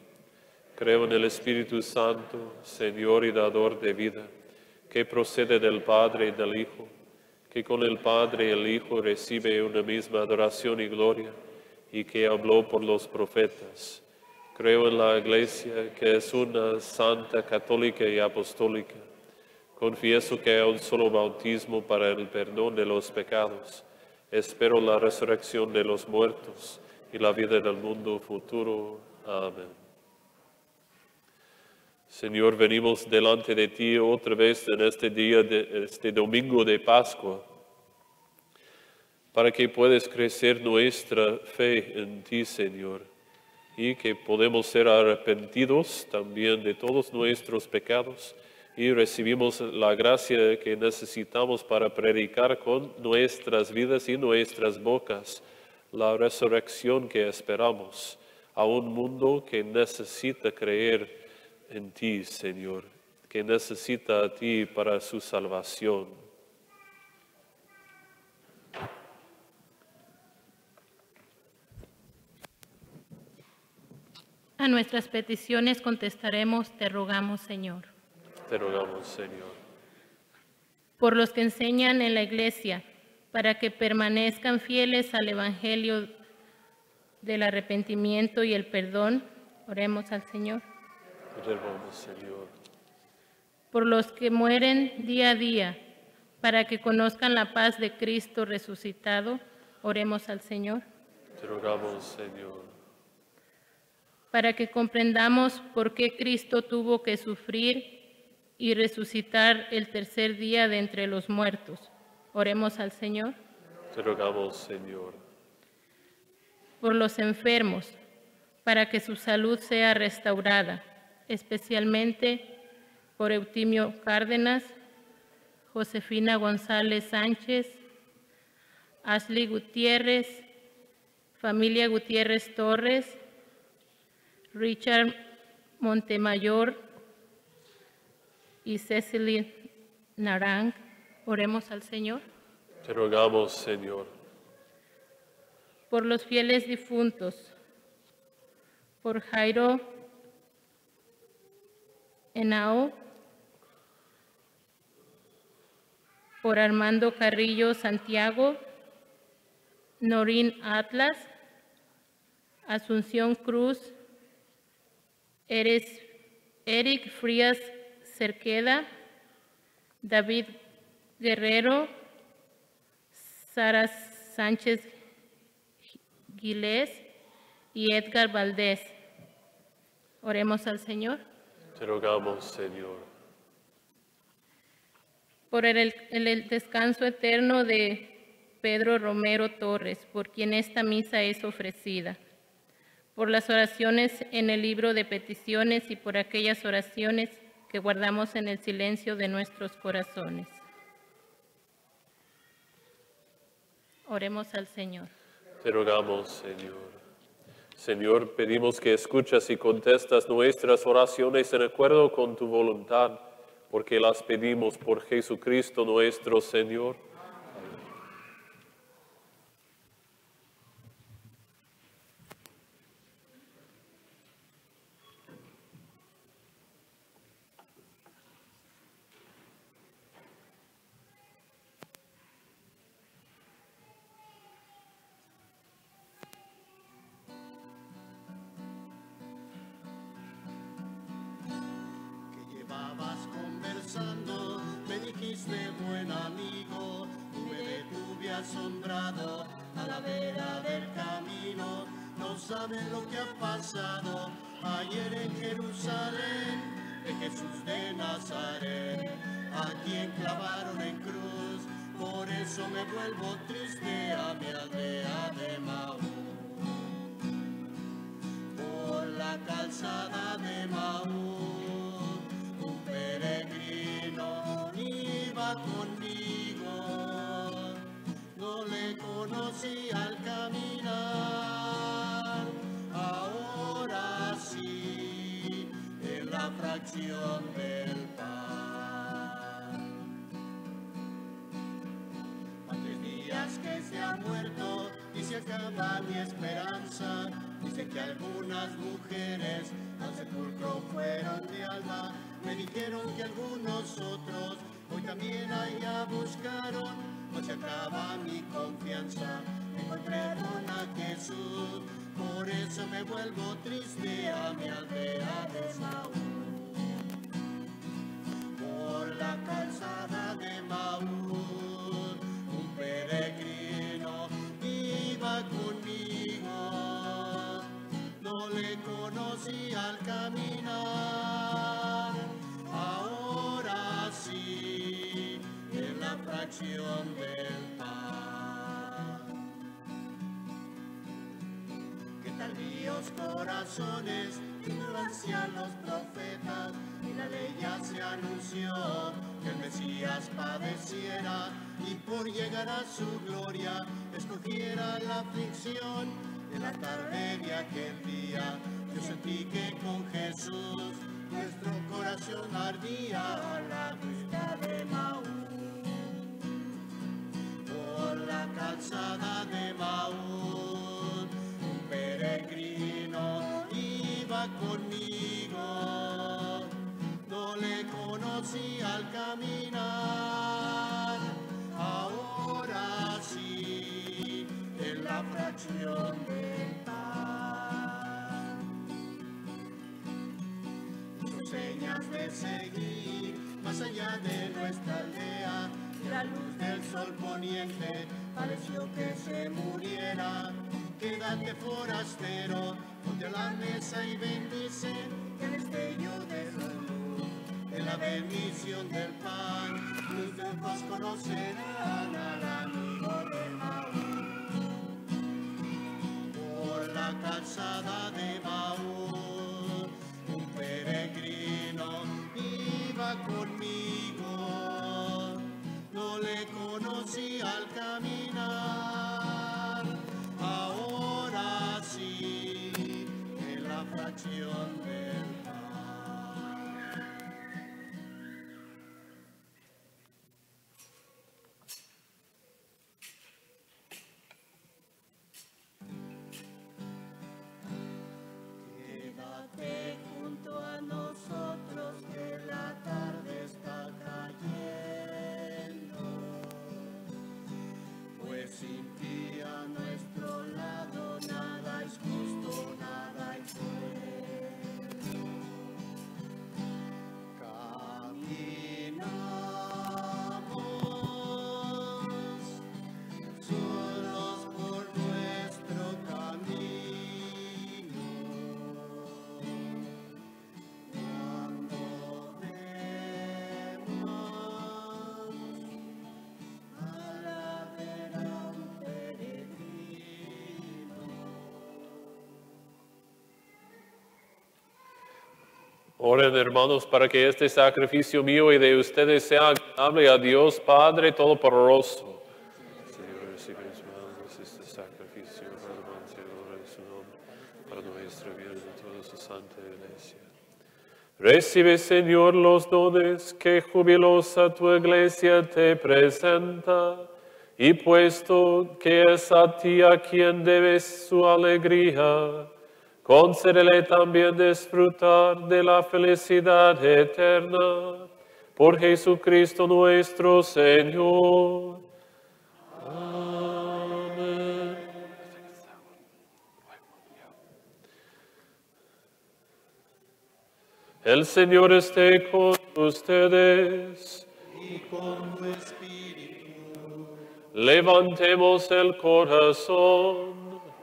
Creo en el Espíritu Santo, Señor y dador de vida, que procede del Padre y del Hijo, que con el Padre y el Hijo recibe una misma adoración y gloria, y que habló por los profetas. Creo en la Iglesia, que es una santa, católica y apostólica. Confieso que hay un solo bautismo para el perdón de los pecados. Espero la resurrección de los muertos y la vida del mundo futuro. Amén. Señor, venimos delante de ti otra vez en este día, este domingo de Pascua, para que puedas crecer nuestra fe en ti, Señor, y que podemos ser arrepentidos también de todos nuestros pecados y recibimos la gracia que necesitamos para predicar con nuestras vidas y nuestras bocas la resurrección que esperamos a un mundo que necesita creer en ti, Señor, que necesita a ti para su salvación.
A nuestras peticiones contestaremos, te rogamos, Señor.
Te rogamos, Señor.
Por los que enseñan en la Iglesia, para que permanezcan fieles al Evangelio del arrepentimiento y el perdón, oremos al Señor.
Te rogamos, Señor.
Por los que mueren día a día, para que conozcan la paz de Cristo resucitado, oremos al Señor.
Te rogamos, Señor.
Para que comprendamos por qué Cristo tuvo que sufrir y resucitar el tercer día de entre los muertos. Oremos al Señor.
Te rogamos, Señor.
Por los enfermos, para que su salud sea restaurada, especialmente por Eutimio Cárdenas, Josefina González Sánchez, Ashley Gutiérrez, familia Gutiérrez Torres, Richard Montemayor y Cecily Narang. Oremos al Señor.
Te rogamos, Señor.
Por los fieles difuntos, por Jairo Henao, por Armando Carrillo Santiago, Norín Atlas, Asunción Cruz, Eric Frías Cerqueda, David Guerrero, Sara Sánchez Giles y Edgar Valdés. Oremos al Señor.
Te rogamos, Señor.
Por el descanso eterno de Pedro Romero Torres, por quien esta misa es ofrecida. Por las oraciones en el libro de peticiones y por aquellas oraciones que guardamos en el silencio de nuestros corazones. Oremos al Señor.
Te rogamos, Señor. Señor, pedimos que escuchas y contestas nuestras oraciones en acuerdo con tu voluntad, porque las pedimos por Jesucristo nuestro Señor.
Llevabas conversando, me dijiste buen amigo, tú me detuve asombrado a la vera del camino. No saben lo que ha pasado ayer en Jerusalén, de Jesús de Nazaret, a quien clavaron en cruz. Por eso me vuelvo triste a mi aldea de Maús. Por la calzada de Maús, un peregrino iba conmigo, no le conocí al caminar, ahora sí, en la fracción del pan. A 3 días que se ha muerto y se acaba mi esperanza. Dice que algunas mujeres al sepulcro fueron de alma. Me dijeron que algunos otros hoy también allá buscaron. No se acaba mi confianza, encontraron a Jesús. Por eso me vuelvo triste a mi aldea de Saúl. Por la calzada de Maús, un peregrino iba conmigo. No le conocí al caminar, ahora sí, en la fracción del pan. ¿Qué tal míos corazones, ignorancia los profetas, y la ley ya se anunció que el Mesías padeciera y por llegar a su gloria escogiera la aflicción? En la tarde de aquel día yo sentí que con Jesús nuestro corazón ardía a la vista de Maús. Por la calzada de Maús, un peregrino iba caminar. Ahora sí, en la fracción del pan. Sus señas de seguir, más allá de nuestra aldea, la luz del sol poniente pareció que se muriera. Quédate forastero, ponte a la mesa y bendice el destello de la luz, en la bendición del pan. Los ojos conocerán al amigo de Maús. Por la calzada de Maús, un peregrino iba conmigo. No le conocí al caminar. Ahora sí, en la fracción del pan. Quédate junto a nosotros, que la tarde está cayendo, pues sin ti a nuestro lado nada es justo, nada es bueno. Caminamos solos por nuestro camino, cuando vemos a la vera un peregrino.
Oren, hermanos, para que este sacrificio mío y de ustedes sea agradable a Dios Padre Todopoderoso. Señor, recibe en sus manos este sacrificio para la alabanza y gloria de su nombre, para nuestra vida y de toda su santa iglesia. Recibe, Señor, los dones que jubilosa tu iglesia te presenta, y puesto que es a ti a quien debes su alegría, concédele también disfrutar de la felicidad eterna. Por Jesucristo nuestro Señor. Amén. El Señor esté con ustedes.
Y con tu espíritu.
Levantemos el corazón.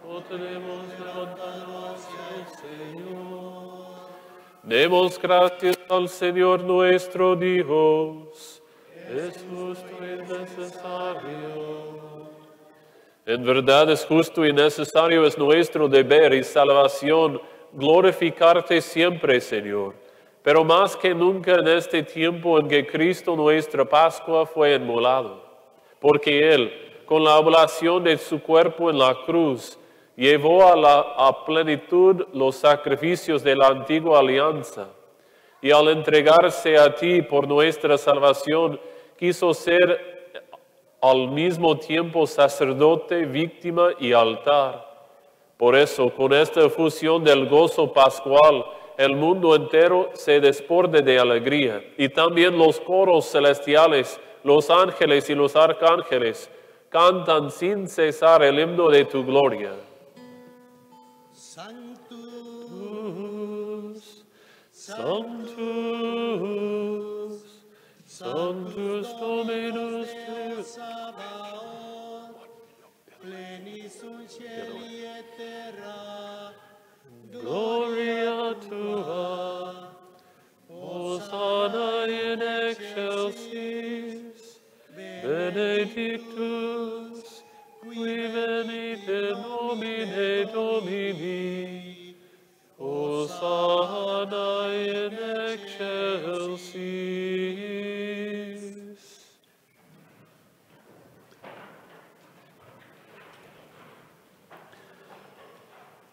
Lo tenemos levantado hacia el Señor. Demos gracias al Señor nuestro Dios. Es justo y necesario. En verdad es justo y necesario, es nuestro deber y salvación glorificarte siempre, Señor. Pero más que nunca en este tiempo en que Cristo nuestra Pascua fue inmolado. Porque Él, con la oblación de su cuerpo en la cruz, llevó a plenitud los sacrificios de la antigua alianza, y al entregarse a ti por nuestra salvación, quiso ser al mismo tiempo sacerdote, víctima y altar. Por eso, con esta efusión del gozo pascual, el mundo entero se desborde de alegría, y también los coros celestiales, los ángeles y los arcángeles, cantan sin cesar el himno de tu gloria.
Sanctus,
Sanctus, Sanctus Dominus Deus,
Sabaoth, plenis sunt cieli et terra,
gloria tua, Hosanna in excelsis, benedictus, qui venit in nomine Domini, Hosanna in excelsis.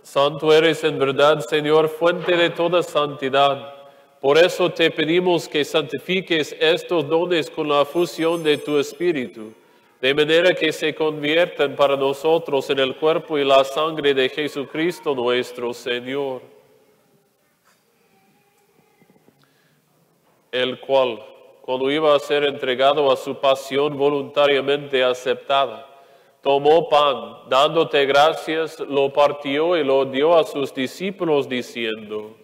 Santo eres en verdad, Señor, fuente de toda santidad. Por eso te pedimos que santifiques estos dones con la fusión de tu Espíritu, de manera que se conviertan para nosotros en el cuerpo y la sangre de Jesucristo nuestro Señor, el cual, cuando iba a ser entregado a su pasión voluntariamente aceptada, tomó pan, dándote gracias, lo partió y lo dio a sus discípulos diciendo: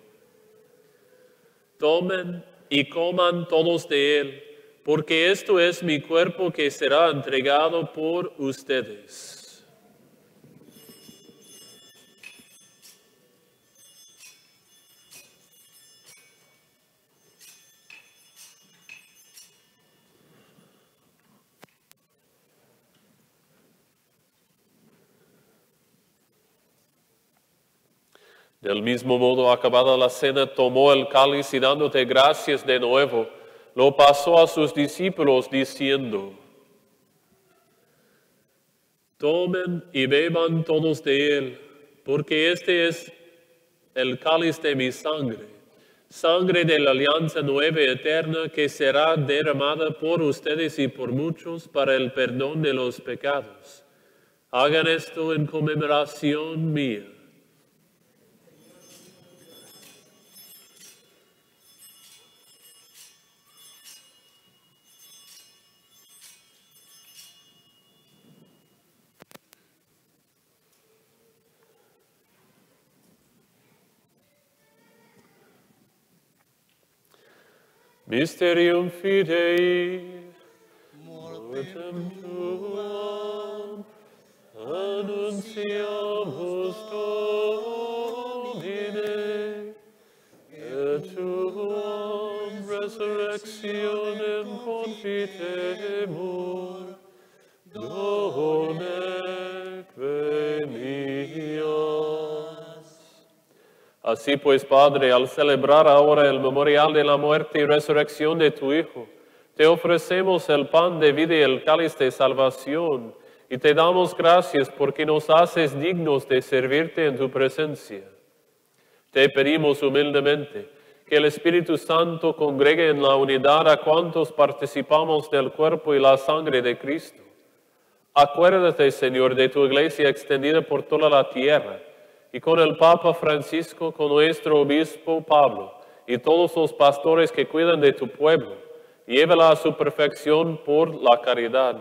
Tomen y coman todos de él, porque esto es mi cuerpo que será entregado por ustedes. Del mismo modo, acabada la cena, tomó el cáliz y dándote gracias de nuevo, lo pasó a sus discípulos diciendo: Tomen y beban todos de él, porque este es el cáliz de mi sangre, sangre de la alianza nueva y eterna que será derramada por ustedes y por muchos para el perdón de los pecados. Hagan esto en conmemoración mía. Mysterium Fidei, mortem tuum, annunciamus Domine, et tuum resurrectionem confitemur, donec venias. Así pues, Padre, al celebrar ahora el memorial de la muerte y resurrección de tu Hijo, te ofrecemos el pan de vida y el cáliz de salvación, y te damos gracias porque nos haces dignos de servirte en tu presencia. Te pedimos humildemente que el Espíritu Santo congregue en la unidad a cuantos participamos del cuerpo y la sangre de Cristo. Acuérdate, Señor, de tu iglesia extendida por toda la tierra, y con el Papa Francisco, con nuestro obispo Pablo, y todos los pastores que cuidan de tu pueblo, llévala a su perfección por la caridad.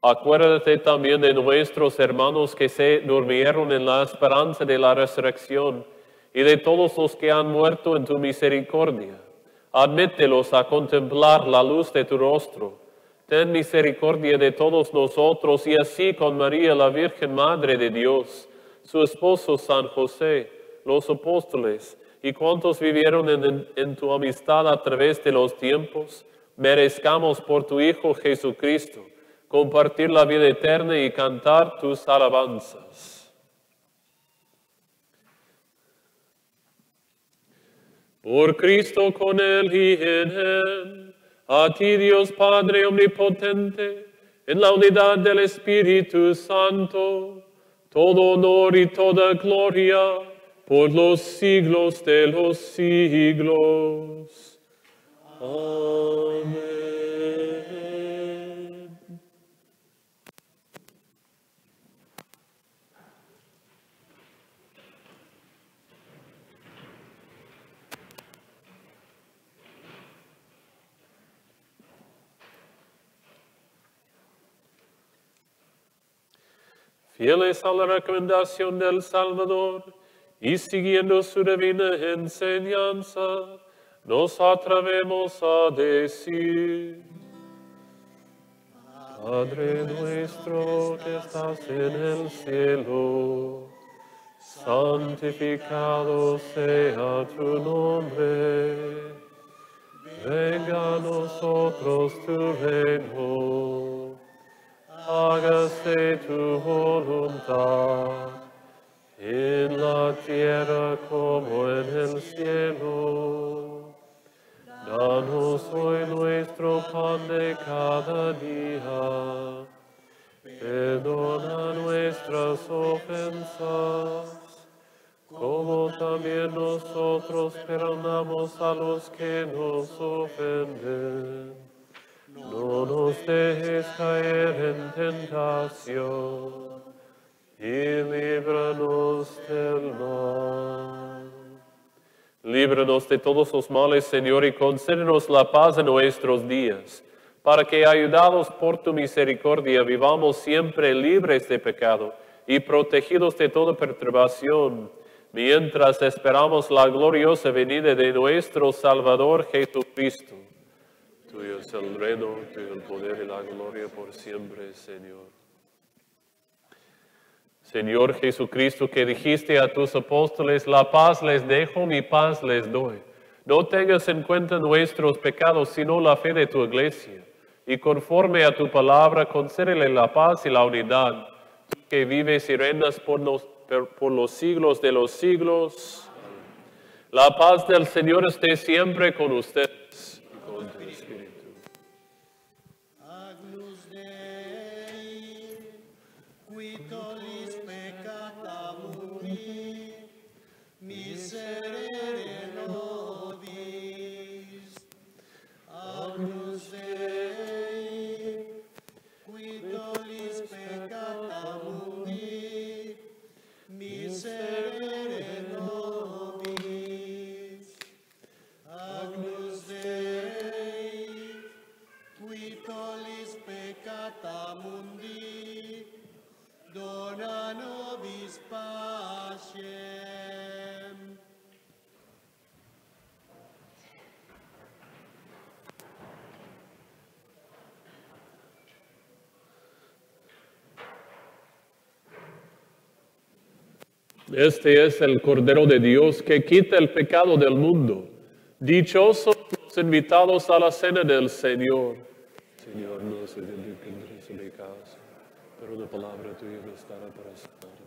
Acuérdate también de nuestros hermanos que se durmieron en la esperanza de la resurrección, y de todos los que han muerto en tu misericordia. Admítelos a contemplar la luz de tu rostro. Ten misericordia de todos nosotros, y así con María, la Virgen Madre de Dios, su esposo San José, los apóstoles y cuantos vivieron en tu amistad a través de los tiempos, merezcamos por tu Hijo Jesucristo compartir la vida eterna y cantar tus alabanzas. Por Cristo, con Él y en Él, a ti Dios Padre Omnipotente, en la unidad del Espíritu Santo, todo honor y toda gloria por los siglos de los siglos. Amén. Fieles a la recomendación del Salvador y siguiendo su divina enseñanza, nos atrevemos a decir: Padre nuestro que estás en el cielo, santificado sea tu nombre. Venga a nosotros tu reino. Hágase tu voluntad, en la tierra como en el cielo. Danos hoy nuestro pan de cada día. Perdona nuestras ofensas, como también nosotros perdonamos a los que nos ofenden. No nos dejes caer en tentación, y líbranos del mal. Líbranos de todos los males, Señor, y concédenos la paz en nuestros días, para que, ayudados por tu misericordia, vivamos siempre libres de pecado y protegidos de toda perturbación, mientras esperamos la gloriosa venida de nuestro Salvador Jesucristo. Tuyo es el reino, tuyo el poder y la gloria por siempre, Señor. Señor Jesucristo, que dijiste a tus apóstoles, la paz les dejo, mi paz les doy. No tengas en cuenta nuestros pecados, sino la fe de tu iglesia. Y conforme a tu palabra, concédele la paz y la unidad, tú que vives y reinas por los siglos de los siglos. La paz del Señor esté siempre con ustedes y con tu espíritu.
Agnus Dei, qui tollis peccata mundi, miserere nobis. Agnus Dei, qui tollis peccata mundi, miserere nobis. Agnus Dei, qui tollis peccata mundi, dona nobis pacem.
Este es el Cordero de Dios que quita el pecado del mundo. Dichosos los invitados a la cena del Señor. Señor, no soy digno que entres en mi casa, pero una palabra tuya me estará para sanarme.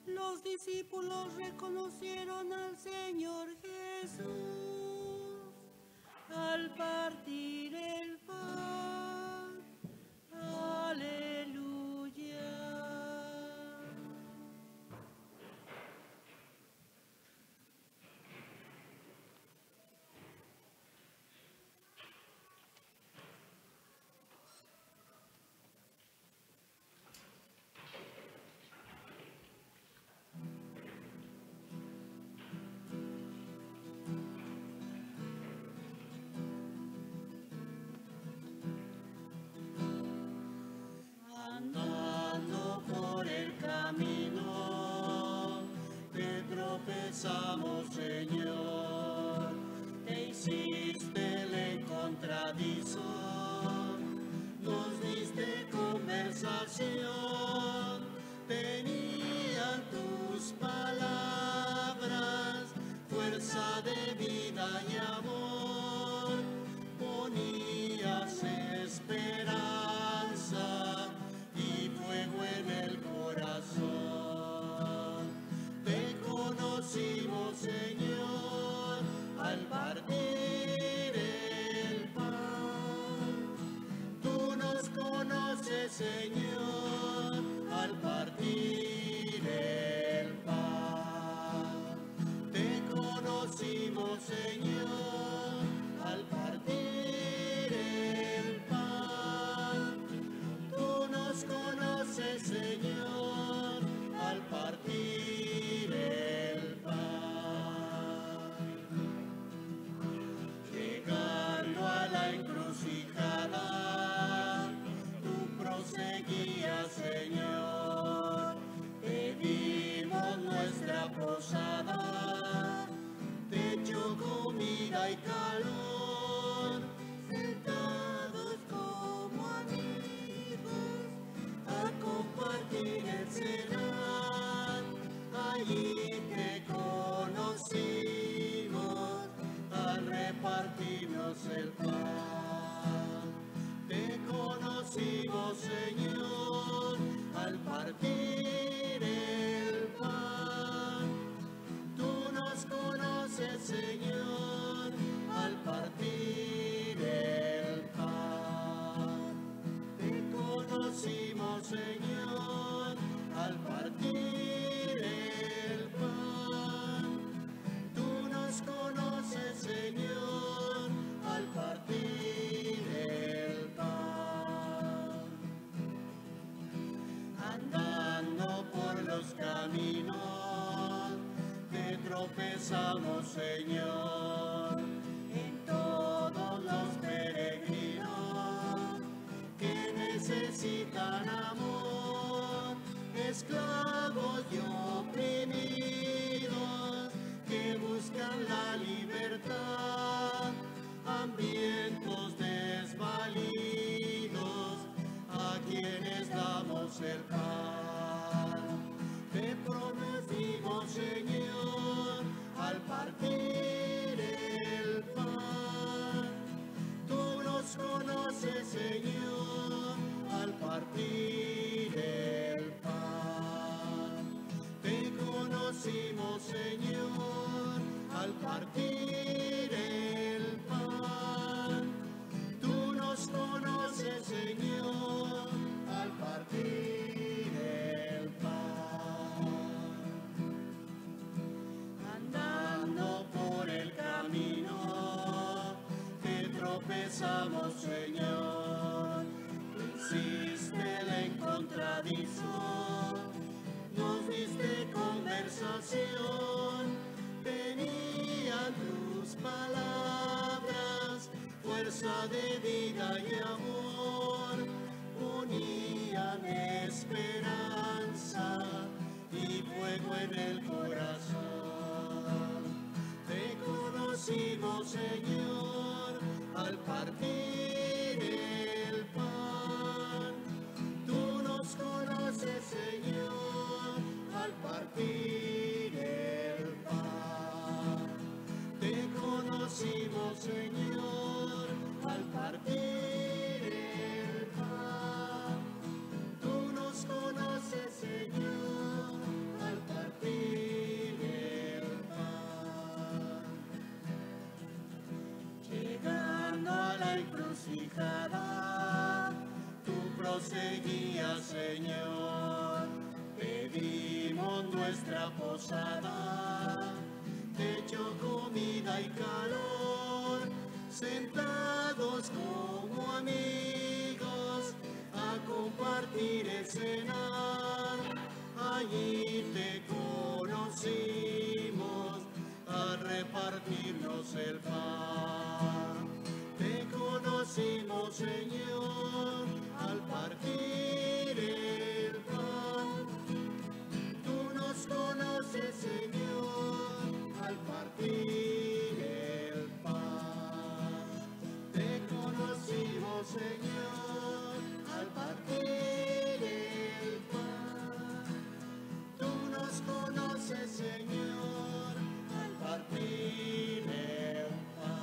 Los discípulos reconocieron al Señor Jesús al partir el pan. Aleluya. Andando por el camino, te tropezamos, Señor, te hiciste el contradizo, nos diste conversación, tenían tus palabras, fuerza de vida y amor, ponías esperanza y fuego en el corazón. Te conocimos, Señor, al partir el pan. Tú nos conoces, Señor, al partir el pan. Te conocimos, Señor, al partir el pan. Tú nos conoces, Señor, al partir el pan. Señor, pedimos nuestra posada, techo, comida y calor, sentados como amigos a compartir el cenar. Allí te conocimos al repartirnos el pan. Te conocimos, Señor, al partir el pan. Tú nos conoces, Señor, al partir el pan. Te conocimos, Señor, al partir el pan. Tú nos conoces, Señor, al partir el pan. Andando por los caminos, te tropezamos, Señor, en todos los peregrinos que necesitan amor, esclavos y oprimidos que buscan la libertad, hambrientos, desvalidos, a quienes damos el pan. Te prometimos, Señor, al partir el pan. Tú nos conoces, Señor, al partir el pan. Te conocimos, Señor, al partir el pan. Tú nos conoces, Señor, al partir el pan. Andando por el camino, te tropezamos, Señor. Hiciste la contradicción, nos diste conversación, venían tus palabras, fuerza de vida y amor, unían esperanza y fuego en el corazón. Te conocimos, Señor, al partir el pan. Tú nos conoces, Señor, al partir el pan. Te conocimos, Señor, al partir el pan. Tú nos conoces, Señor, al partir el pan. Llegando a la encrucijada, tú proseguías, Señor. Pedimos nuestra posada, techo, comida y calor, sentados como amigos a compartir el cenar. Allí te conocimos al repartirnos el pan. Te conocimos, Señor, al partir el pan. Tú nos conoces, Señor, al partir el pan. Te conocimos, Señor, al partir el pan. Tú nos conoces, Señor, al partir el pan.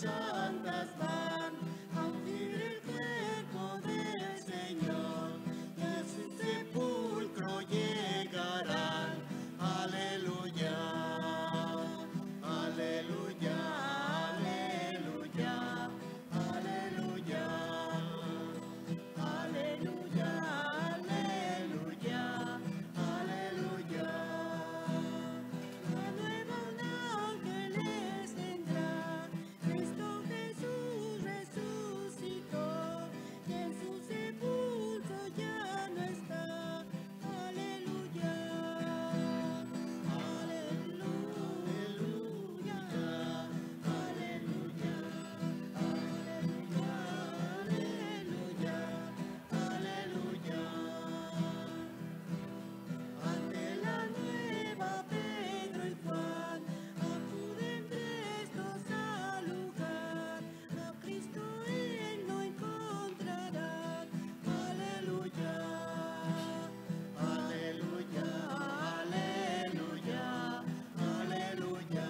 santas van a ungir el cuerpo del Señor y a su sepulcro llegarán. Aleluya, aleluya, aleluya, aleluya, aleluya, aleluya, aleluya. La nueva ángeles tendrá, Cristo Jesús resucitó, y en su sepulcro ya no está. Aleluya, aleluya, aleluya, aleluya, aleluya, aleluya. Ante la nueva Pedro y Juan acuden prestos al lugar, a Cristo él no encontrarán. Aleluya, aleluya, aleluya, aleluya,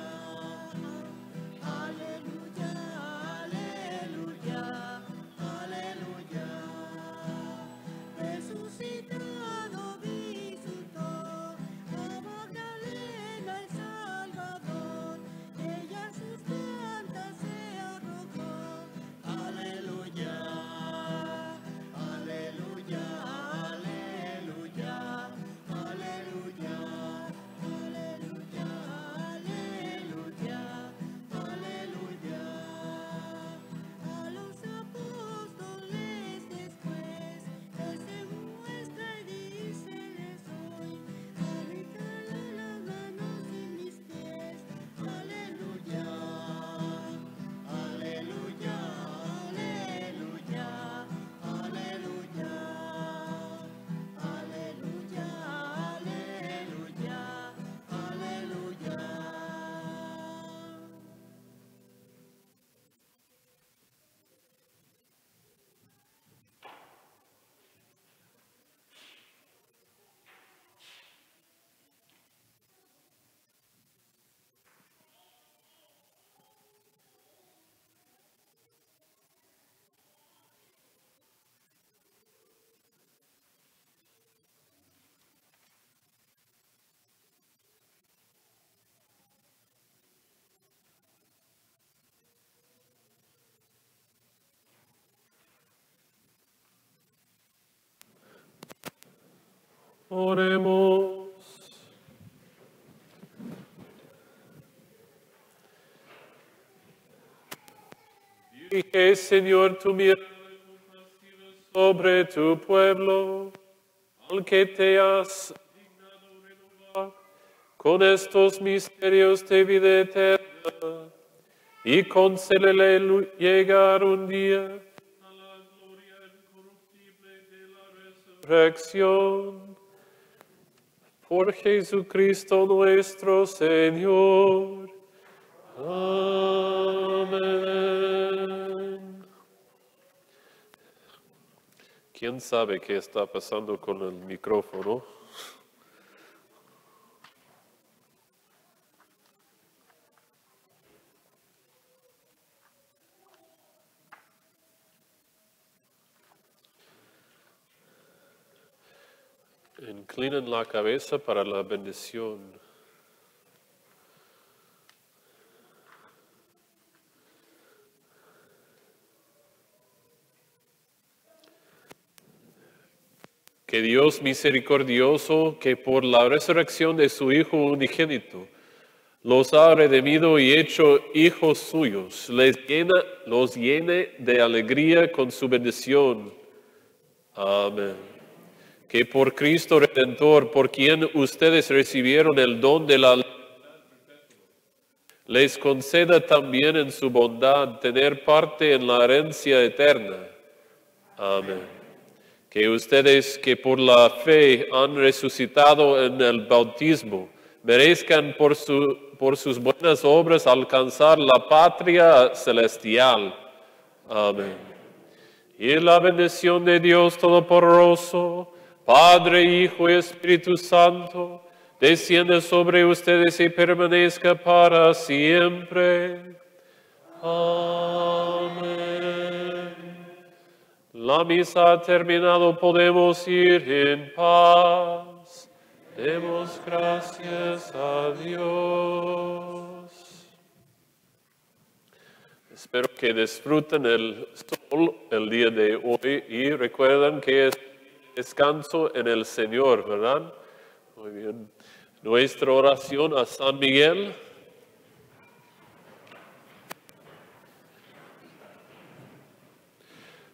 aleluya, aleluya, aleluya. Resucitado visitó a Magdalena el Salvador, ella a sus plantas se arrojó. Aleluya, aleluya, aleluya, aleluya, aleluya, aleluya, aleluya. A los apóstoles después él se muestra y díceles hoy: abríjala las manos y mis pies. Aleluya, aleluya, aleluya, aleluya, aleluya, aleluya, aleluya.
Oremos. Dirige, Señor, tu mirada sobre tu pueblo, al que te has dignado renovar con estos misterios de vida eterna, y concédele llegar un día a la gloria incorruptible de la resurrección. Por Jesucristo nuestro Señor. Amén. ¿Quién sabe qué está pasando con el micrófono? Inclinen la cabeza para la bendición. Que Dios misericordioso, que por la resurrección de su Hijo unigénito los ha redimido y hecho hijos suyos, los llene de alegría con su bendición. Amén. Que por Cristo Redentor, por quien ustedes recibieron el don de la libertad perpetua, les conceda también en su bondad tener parte en la herencia eterna. Amén. Que ustedes que por la fe han resucitado en el bautismo, merezcan por sus buenas obras alcanzar la patria celestial. Amén. Y la bendición de Dios Todopoderoso, Padre, Hijo y Espíritu Santo, descienda sobre ustedes y permanezca para siempre. Amén. La misa ha terminado, podemos ir en paz. Demos gracias a Dios. Espero que disfruten el sol el día de hoy y recuerden que es descanso en el Señor, ¿verdad? Muy bien. Nuestra oración a San Miguel.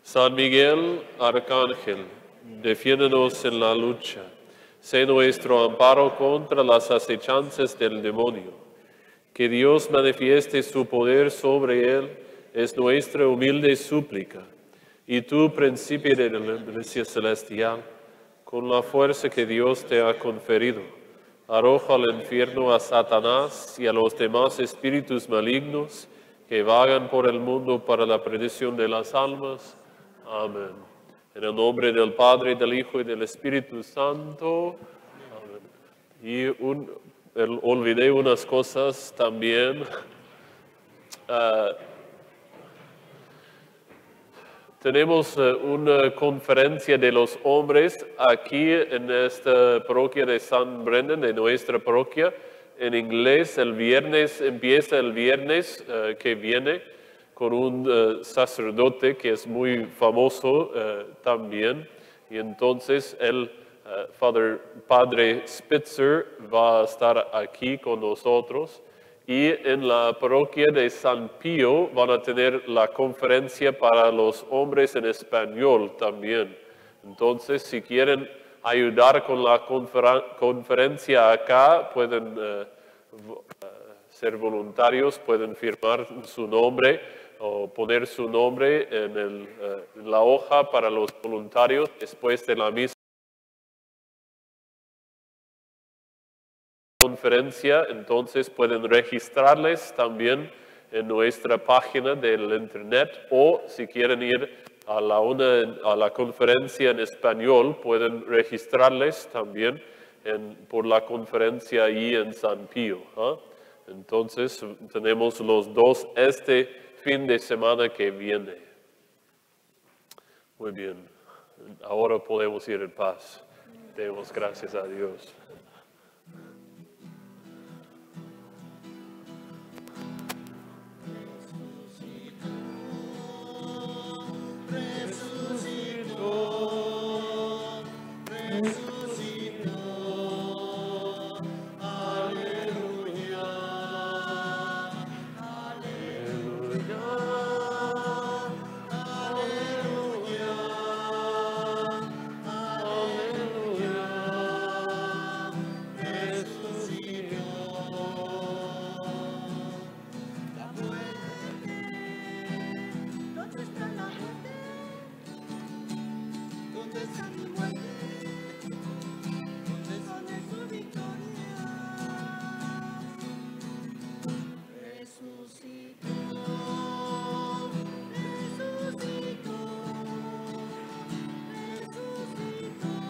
San Miguel, Arcángel, defiéndonos en la lucha. Sé nuestro amparo contra las acechanzas del demonio. Que Dios manifieste su poder sobre él es nuestra humilde súplica. Y tú, príncipe de la iglesia celestial, con la fuerza que Dios te ha conferido, arroja al infierno a Satanás y a los demás espíritus malignos que vagan por el mundo para la perdición de las almas. Amén. En el nombre del Padre, del Hijo y del Espíritu Santo. Amén. Y olvidé unas cosas también. Tenemos una conferencia de los hombres aquí en esta parroquia de San Brendan, de nuestra parroquia, en inglés. Empieza el viernes que viene con un sacerdote que es muy famoso también. Y entonces el Padre Spitzer va a estar aquí con nosotros. Y en la parroquia de San Pío van a tener la conferencia para los hombres en español también. Entonces, si quieren ayudar con la conferencia acá, pueden ser voluntarios, pueden firmar su nombre o poner su nombre en la hoja para los voluntarios después de la misa. Conferencia, entonces pueden registrarles también en nuestra página del internet, o si quieren ir a la conferencia en español, pueden registrarles también por la conferencia ahí en San Pío. Entonces tenemos los dos este fin de semana que viene. Muy bien, ahora podemos ir en paz. Demos gracias a Dios.
¿Dónde está la muerte? ¿Dónde está mi